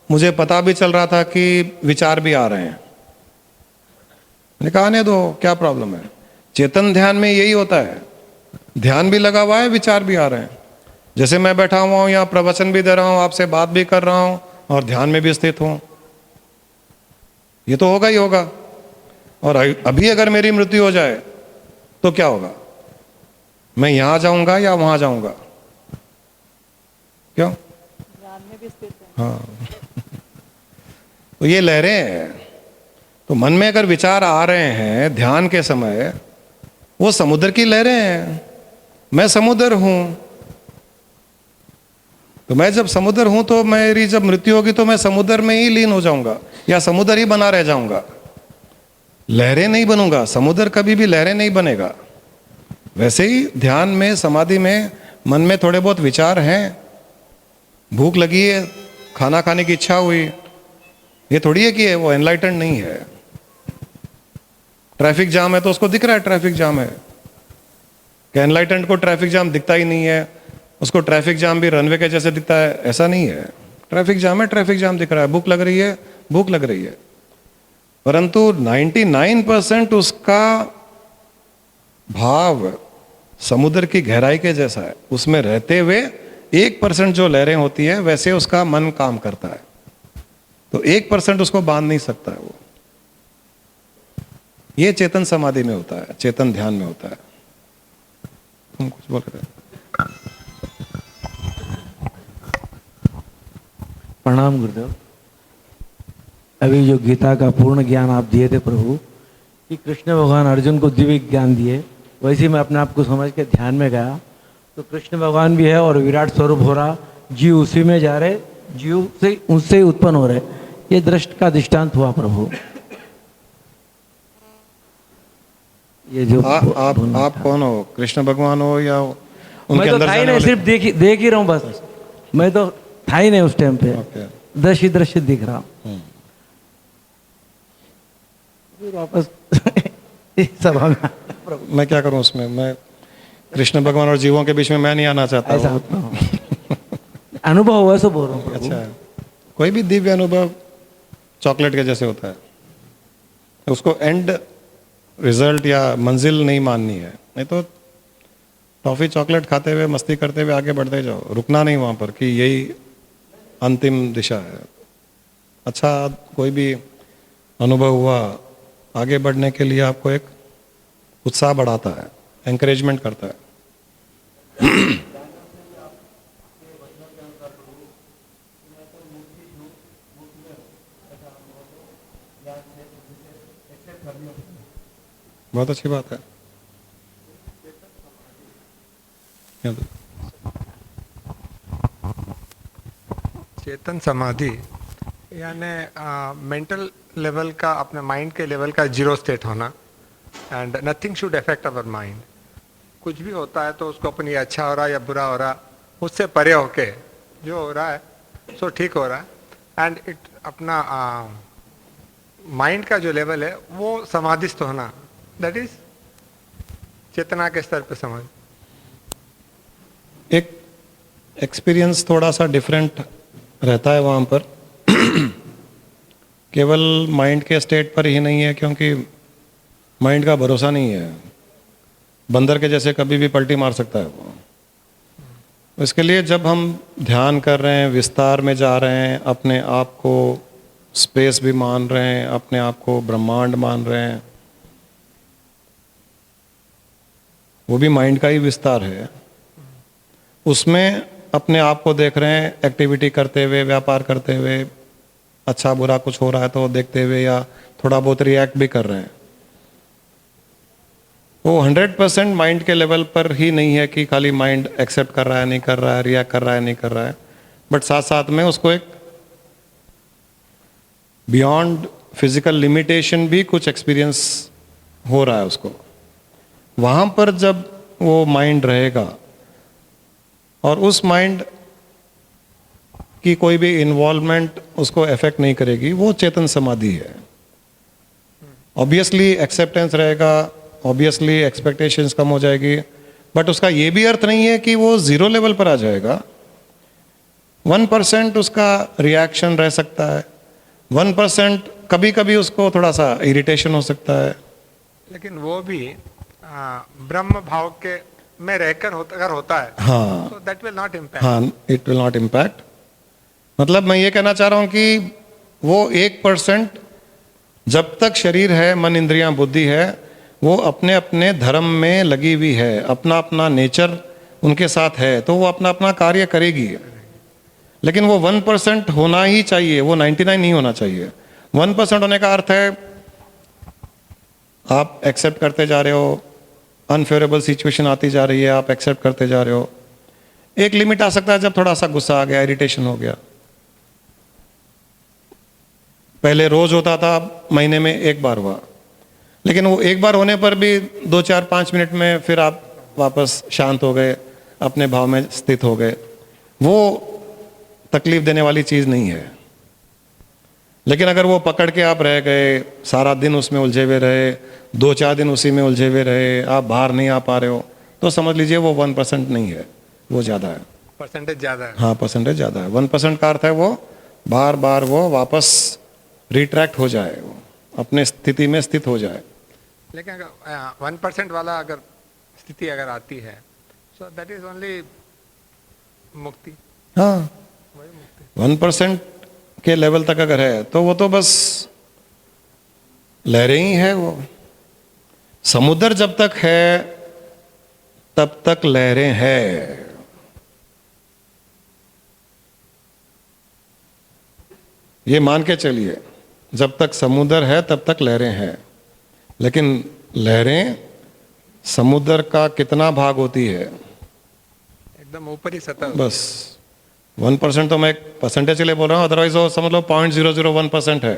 मुझे पता भी चल रहा था कि विचार भी आ रहे हैं। मैंने कहा आने दो, क्या प्रॉब्लम है? चेतन ध्यान में यही होता है, ध्यान भी लगा हुआ है, विचार भी आ रहे हैं। जैसे मैं बैठा हुआ हूँ यहाँ प्रवचन भी दे रहा हूँ, आपसे बात भी कर रहा हूँ और ध्यान में भी स्थित हूँ, ये तो होगा ही होगा। और अभी अगर मेरी मृत्यु हो जाए तो क्या होगा? मैं यहां जाऊंगा या वहां जाऊंगा? क्यों? ध्यान में भी स्थित है। हाँ तो ये लहरें हैं। तो मन में अगर विचार आ रहे हैं ध्यान के समय, वो समुद्र की लहरें हैं। मैं समुद्र हूं, तो मैं जब समुद्र हूं तो मेरी जब मृत्यु होगी तो मैं समुद्र में ही लीन हो जाऊंगा या समुद्र ही बना रह जाऊंगा, लहरें नहीं बनूंगा। समुद्र कभी भी लहरें नहीं बनेगा। वैसे ही ध्यान में समाधि में मन में थोड़े बहुत विचार हैं, भूख लगी है, खाना खाने की इच्छा हुई, ये थोड़ी है कि है वो एनलाइटेंड नहीं है। ट्रैफिक जाम है तो उसको दिख रहा है ट्रैफिक जाम है, कि एनलाइटेंड को ट्रैफिक जाम दिखता ही नहीं है, उसको ट्रैफिक जाम भी रनवे के जैसे दिखता है, ऐसा नहीं है। ट्रैफिक जाम है, ट्रैफिक जाम दिख रहा है, भूख लग रही है, भूख लग रही है, परंतु 99% उसका भाव समुद्र की गहराई के जैसा है। उसमें रहते हुए 1% जो लहरें होती है वैसे उसका मन काम करता है, तो 1% उसको बांध नहीं सकता है वो। ये चेतन समाधि में होता है, चेतन ध्यान में होता है। तुम कुछ बोल रहे? प्रणाम गुरुदेव। अभी जो गीता का पूर्ण ज्ञान आप दिए थे प्रभु, कि कृष्ण भगवान अर्जुन को दिव्य ज्ञान दिए, वैसे मैं अपने आप को समझ के ध्यान में गया तो कृष्ण भगवान भी है और विराट स्वरूप हो रहा, जीव उसी में जा रहे, जीव से उससे उत्पन्न हो रहे, ये दृष्ट का दृष्टांत हुआ प्रभु। ये जो आप कौन हो? कृष्ण भगवान हो या उनके मैं तो अंदर था ही जाने नहीं, वाले? सिर्फ देख ही रहा हूँ बस। मैं तो था ही नहीं उस टाइम पे, दृश्य दिख रहा हूँ। फिर वापस सभा में मैं क्या करूं उसमें? मैं कृष्ण भगवान और जीवों के बीच में मैं नहीं आना चाहता ऐसा हूं। होता हूँ। अनुभव हुआ सो बोल रहा हूँ प्रभु। अच्छा है। कोई भी दिव्य अनुभव चॉकलेट के जैसे होता है, उसको एंड रिजल्ट या मंजिल नहीं माननी है। नहीं तो टॉफी चॉकलेट खाते हुए मस्ती करते हुए आगे बढ़ते जाओ, रुकना नहीं वहां पर कि यही अंतिम दिशा है। अच्छा कोई भी अनुभव हुआ, आगे बढ़ने के लिए आपको एक उत्साह बढ़ाता है, एनकरेजमेंट करता है। बहुत अच्छी बात है। चेतन समाधि यानी मेंटल लेवल का, अपने माइंड के लेवल का जीरो स्टेट होना, and nothing should affect our mind. कुछ भी होता है तो उसको अपनी अच्छा हो रहा है या बुरा हो रहा है उससे परे होके जो हो रहा है सो ठीक हो रहा है। एंड इट अपना माइंड का जो लेवल है वो समाधिस्थ होना, दैट इज चेतना के स्तर पे समझ। एक एक्सपीरियंस थोड़ा सा डिफरेंट रहता है वहाँ पर केवल माइंड के स्टेट पर ही नहीं है, क्योंकि माइंड का भरोसा नहीं है, बंदर के जैसे कभी भी पलटी मार सकता है वो। इसके लिए जब हम ध्यान कर रहे हैं, विस्तार में जा रहे हैं, अपने आप को स्पेस भी मान रहे हैं, अपने आप को ब्रह्मांड मान रहे हैं, वो भी माइंड का ही विस्तार है। उसमें अपने आप को देख रहे हैं एक्टिविटी करते हुए, व्यापार करते हुए, अच्छा बुरा कुछ हो रहा है तो देखते हुए या थोड़ा बहुत रिएक्ट भी कर रहे हैं। वो 100% माइंड के लेवल पर ही नहीं है कि खाली माइंड एक्सेप्ट कर रहा है नहीं कर रहा है, रिएक्ट कर रहा है नहीं कर रहा है, बट साथ साथ में उसको एक बियॉन्ड फिजिकल लिमिटेशन भी कुछ एक्सपीरियंस हो रहा है उसको। वहाँ पर जब वो माइंड रहेगा और उस माइंड की कोई भी इन्वॉल्वमेंट उसको अफेक्ट नहीं करेगी, वो चेतन समाधि है। ऑब्वियसली एक्सेप्टेंस रहेगा, ऑब्वियसली एक्सपेक्टेशंस कम हो जाएगी, बट उसका ये भी अर्थ नहीं है कि वो जीरो लेवल पर आ जाएगा। 1% उसका रिएक्शन रह सकता है, 1% कभी कभी उसको थोड़ा सा इरिटेशन हो सकता है, लेकिन वो भी ब्रह्म भाव के में रहकर अगर होता है हाँ, so that will not impact। हाँ, इट विल नॉट इम्पैक्ट। मतलब मैं ये कहना चाह रहा हूँ कि वो 1% जब तक शरीर है, मन इंद्रियां बुद्धि है, वो अपने अपने धर्म में लगी हुई है, अपना अपना नेचर उनके साथ है, तो वो अपना अपना कार्य करेगी। लेकिन वो 1% होना ही चाहिए, वो 99 नहीं होना चाहिए। 1% होने का अर्थ है आप एक्सेप्ट करते जा रहे हो, अनफेवरेबल सिचुएशन आती जा रही है, आप एक्सेप्ट करते जा रहे हो। एक लिमिट आ सकता है जब थोड़ा सा गुस्सा आ गया, इरिटेशन हो गया। पहले रोज होता था, महीने में एक बार हुआ, लेकिन वो एक बार होने पर भी 2, 4, 5 मिनट में फिर आप वापस शांत हो गए, अपने भाव में स्थित हो गए। वो तकलीफ देने वाली चीज नहीं है। लेकिन अगर वो पकड़ के आप रह गए, सारा दिन उसमें उलझे हुए रहे, 2-4 दिन उसी में उलझे हुए रहे, आप बाहर नहीं आ पा रहे हो, तो समझ लीजिए वो 1% नहीं है, वो ज्यादा है, परसेंटेज ज्यादा है। हाँ, परसेंटेज ज्यादा है। 1% का अर्थ है वो बार बार वो वापस रिट्रैक्ट हो जाए, वो अपने स्थिति में स्थित हो जाए। लेकिन अगर 1% वाला अगर स्थिति अगर आती है सो दैट इज ओनली मुक्ति। हाँ, 1% के लेवल तक अगर है तो वो तो बस लहरें ही है। वो समुद्र जब तक है तब तक लहरें हैं। ये मान के चलिए, जब तक समुद्र है तब तक लहरें हैं। लेकिन लहरें समुद्र का कितना भाग होती है? एकदम ऊपरी सतह। बस 1% तो मैं एक परसेंटेज के लिए बोल रहा हूँ, अदरवाइज वो समझ लो 0.001% है।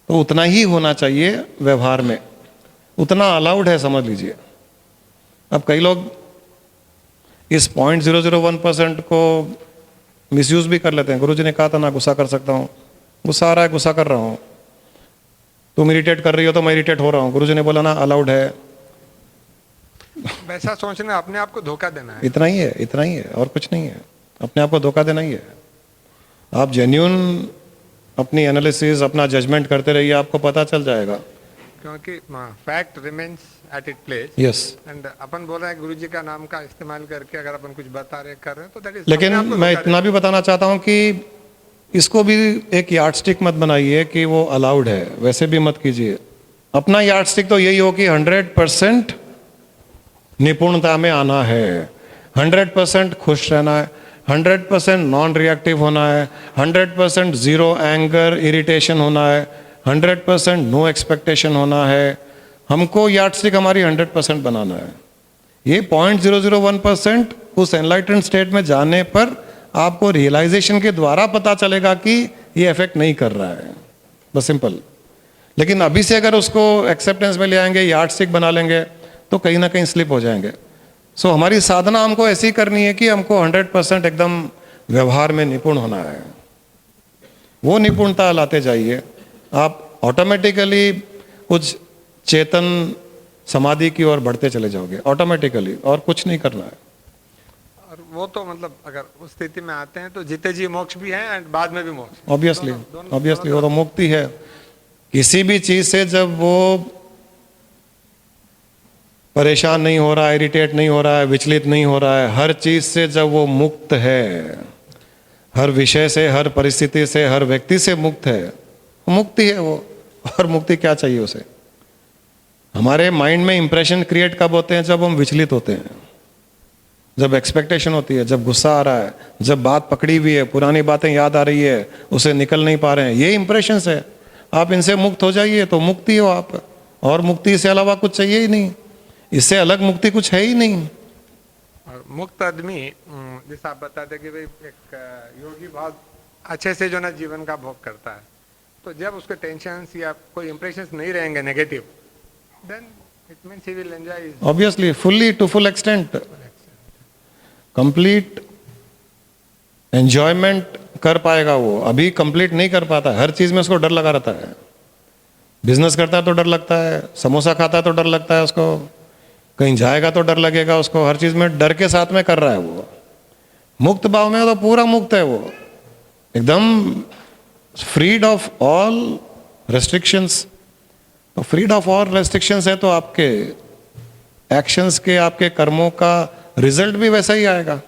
तो उतना ही होना चाहिए व्यवहार में, उतना अलाउड है, समझ लीजिए। अब कई लोग इस 0.001% को मिसयूज भी कर लेते हैं। गुरुजी ने कहा था ना गुस्सा कर सकता हूँ, गुस्सा आ रहा है, गुस्सा कर रहा हूँ। तुम इरिटेट कर रही हो तो मैं इरिटेट हो रहा हूँ। गुरुजी ने बोला ना अलाउड है। वैसा सोचना अपने आप को धोखा देना है। इतना ही है, इतना ही है, और कुछ नहीं है। अपने आप को धोखा देना ही है। आप जेन्युइन अपनी एनालिसिस, अपना जजमेंट करते रहिए, आपको पता चल जाएगा। क्योंकि fact remains at it place. Yes. And अपन बोल रहे हैं गुरुजी का नाम का इस्तेमाल करके अगर अपन कुछ बता रहे कर रहे हैं तो दैट इज। लेकिन मैं इतना भी बताना चाहता हूँ कि इसको भी एक यार्डस्टिक मत बनाइए कि वो अलाउड है, वैसे भी मत कीजिए। अपना यार्डस्टिक तो यही हो कि 100% निपुणता में आना है, 100% खुश रहना है, 100% नॉन रिएक्टिव होना है, 100% जीरो एंगर इरिटेशन होना है, 100% नो एक्सपेक्टेशन होना है। हमको यार्डस्टिक हमारी 100% बनाना है। ये 0.001% उस एनलाइटेंड स्टेट में जाने पर आपको रियलाइजेशन के द्वारा पता चलेगा कि ये इफेक्ट नहीं कर रहा है, बस सिंपल। लेकिन अभी से अगर उसको एक्सेप्टेंस में ले आएंगे, यार्ड स्टिक बना लेंगे, तो कहीं ना कहीं स्लिप हो जाएंगे। सो हमारी साधना हमको ऐसी करनी है कि हमको 100% एकदम व्यवहार में निपुण होना है। वो निपुणता लाते जाइए, आप ऑटोमेटिकली कुछ चेतन समाधि की ओर बढ़ते चले जाओगे ऑटोमेटिकली, और कुछ नहीं करना है। और वो तो मतलब अगर उस स्थिति में आते हैं तो जीते जी मोक्ष भी है एंड बाद में भी मोक्ष। ऑब्वियसली वो तो मुक्ति है। किसी भी चीज से जब वो परेशान नहीं हो रहा है, इरिटेट नहीं हो रहा है, विचलित नहीं हो रहा है, हर चीज से जब वो मुक्त है, हर विषय से, हर परिस्थिति से, हर व्यक्ति से मुक्त है, मुक्ति है वो। और मुक्ति क्या चाहिए उसे? हमारे माइंड में इंप्रेशन क्रिएट कब होते हैं? जब हम विचलित होते हैं, जब एक्सपेक्टेशन होती है, जब गुस्सा आ रहा है, जब बात पकड़ी हुई है, पुरानी बातें याद आ रही है, उसे निकल नहीं पा रहे हैं, ये इंप्रेशंस है। आप इनसे मुक्त हो जाइए तो मुक्ति हो आप, और मुक्ति से अलावा कुछ चाहिए ही नहीं, इससे अलग मुक्ति कुछ है ही नहीं। और मुक्त आदमी जैसे आप बताते कि भाई एक योगी बहुत अच्छे से जो ना जीवन का भोग करता है, तो जब उसके टेंशन या कोई इंप्रेशंस नहीं रहेंगे negative, then it means he will enjoy his... Obviously, fully to full extent, complete enjoyment कर पाएगा वो। अभी कंप्लीट नहीं कर पाता, हर चीज में उसको डर लगा रहता है। बिजनेस करता है तो डर लगता है, समोसा खाता है तो डर लगता है उसको, कहीं जाएगा तो डर लगेगा उसको, हर चीज में डर के साथ में कर रहा है वो। मुक्त भाव में तो पूरा मुक्त है वो, एकदम फ्रीड ऑफ ऑल रेस्ट्रिक्शंस। तो फ्रीड ऑफ ऑल रेस्ट्रिक्शंस है तो आपके एक्शंस के, आपके कर्मों का रिजल्ट भी वैसा ही आएगा।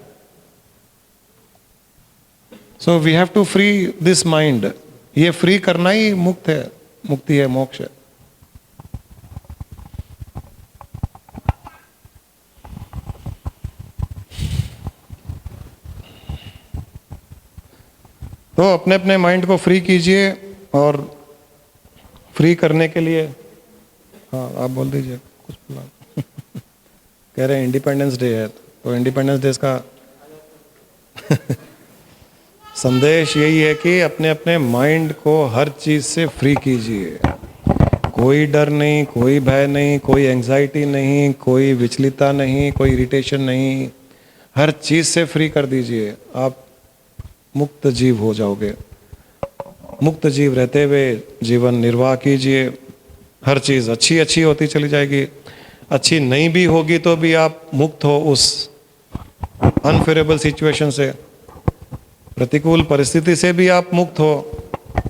So we have to free this mind. ये फ्री करना ही मुक्त है, मुक्ति है, मोक्ष है। तो अपने अपने माइंड को फ्री कीजिए, और फ्री करने के लिए, हाँ आप बोल दीजिए कुछ बोला। कह रहे हैं इंडिपेंडेंस डे है, तो इंडिपेंडेंस डे का संदेश यही है कि अपने अपने माइंड को हर चीज से फ्री कीजिए। कोई डर नहीं, कोई भय नहीं, कोई एंजाइटी नहीं, कोई विचलितता नहीं, कोई इरिटेशन नहीं, हर चीज से फ्री कर दीजिए। आप मुक्त जीव हो जाओगे। मुक्त जीव रहते हुए जीवन निर्वाह कीजिए, हर चीज अच्छी अच्छी होती चली जाएगी। अच्छी नहीं भी होगी तो भी आप मुक्त हो उस अनफेवरेबल सिचुएशन से, प्रतिकूल परिस्थिति से भी आप मुक्त हो,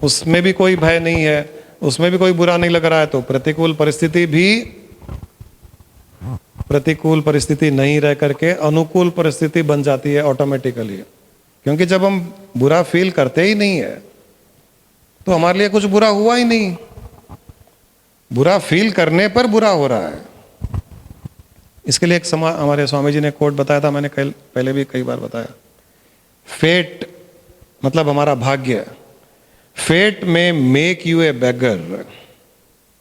उसमें भी कोई भय नहीं है, उसमें भी कोई बुरा नहीं लग रहा है, तो प्रतिकूल परिस्थिति भी प्रतिकूल परिस्थिति नहीं रह करके अनुकूल परिस्थिति बन जाती है ऑटोमेटिकली। क्योंकि जब हम बुरा फील करते ही नहीं है तो हमारे लिए कुछ बुरा हुआ ही नहीं, बुरा फील करने पर बुरा हो रहा है। इसके लिए एक हमारे स्वामी जी ने कोट बताया था, मैंने पहले भी कई बार बताया। फेट मतलब हमारा भाग्य। फेट में मेक यू ए बेगर।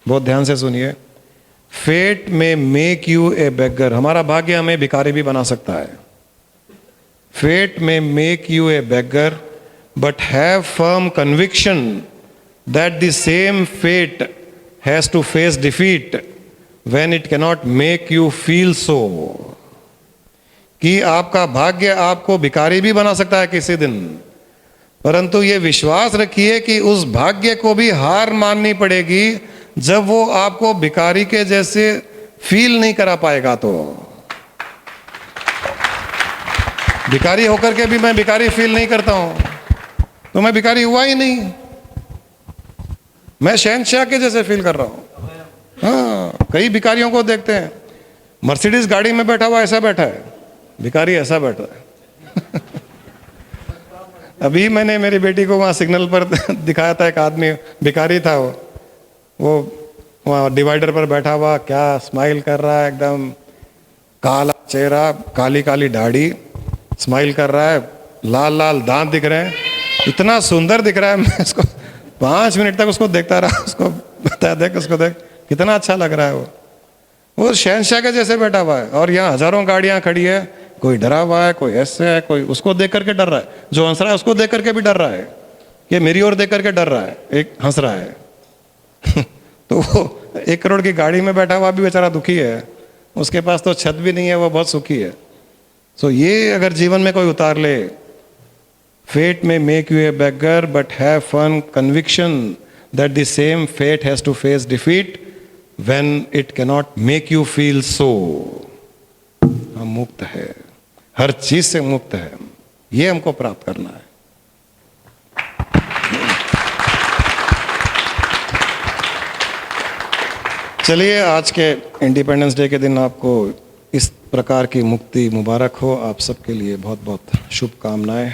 बहुत ध्यान से सुनिए, फेट में मेक यू ए बेगर। हमारा भाग्य हमें भिखारी भी बना सकता है। फेट में make U A beggar, but have firm conviction that the same fate has to face defeat when it cannot make you feel so। कि आपका भाग्य आपको भिखारी भी बना सकता है किसी दिन, परंतु ये विश्वास रखिए कि उस भाग्य को भी हार माननी पड़ेगी जब वो आपको भिखारी के जैसे फील नहीं करा पाएगा। तो भिखारी होकर के भी मैं भिखारी फील नहीं करता हूं तो मैं भिखारी हुआ ही नहीं, मैं शहंशाह के जैसे फील कर रहा हूं। हाँ, कई भिखारियों को देखते हैं मर्सिडीज गाड़ी में बैठा हुआ ऐसा बैठा है, भिखारी ऐसा बैठा है। अभी मैंने मेरी बेटी को वहां सिग्नल पर दिखाया था, एक आदमी भिखारी था, वो वहां डिवाइडर पर बैठा हुआ, क्या स्माइल कर रहा है, एकदम काला चेहरा, काली काली दाढ़ी, स्माइल कर रहा है, लाल लाल दांत दिख रहे हैं, इतना सुंदर दिख रहा है। मैं उसको 5 मिनट तक उसको देखता रहा, उसको बताया देख, उसको देख कितना अच्छा लग रहा है वो शहंशाह के जैसे बैठा हुआ है। और यहाँ हजारों गाड़ियां खड़ी है, कोई डरा हुआ है, कोई ऐसे है, कोई उसको देख करके डर रहा है, जो हंस रहा है उसको देख करके भी डर रहा है, ये मेरी ओर देख करके डर रहा है, एक हंस रहा है। तो वो 1 करोड़ की गाड़ी में बैठा हुआ भी बेचारा दुखी है, उसके पास तो छत भी नहीं है, वो बहुत सुखी है। सो ये अगर जीवन में कोई उतार ले, फेट में make U A beggar but have firm conviction that the same fate has to face defeat when it cannot make you feel so। हम मुक्त है, हर चीज से मुक्त है, ये हमको प्राप्त करना है। चलिए, आज के इंडिपेंडेंस डे के दिन आपको इस प्रकार की मुक्ति मुबारक हो। आप सबके लिए बहुत बहुत शुभकामनाएं।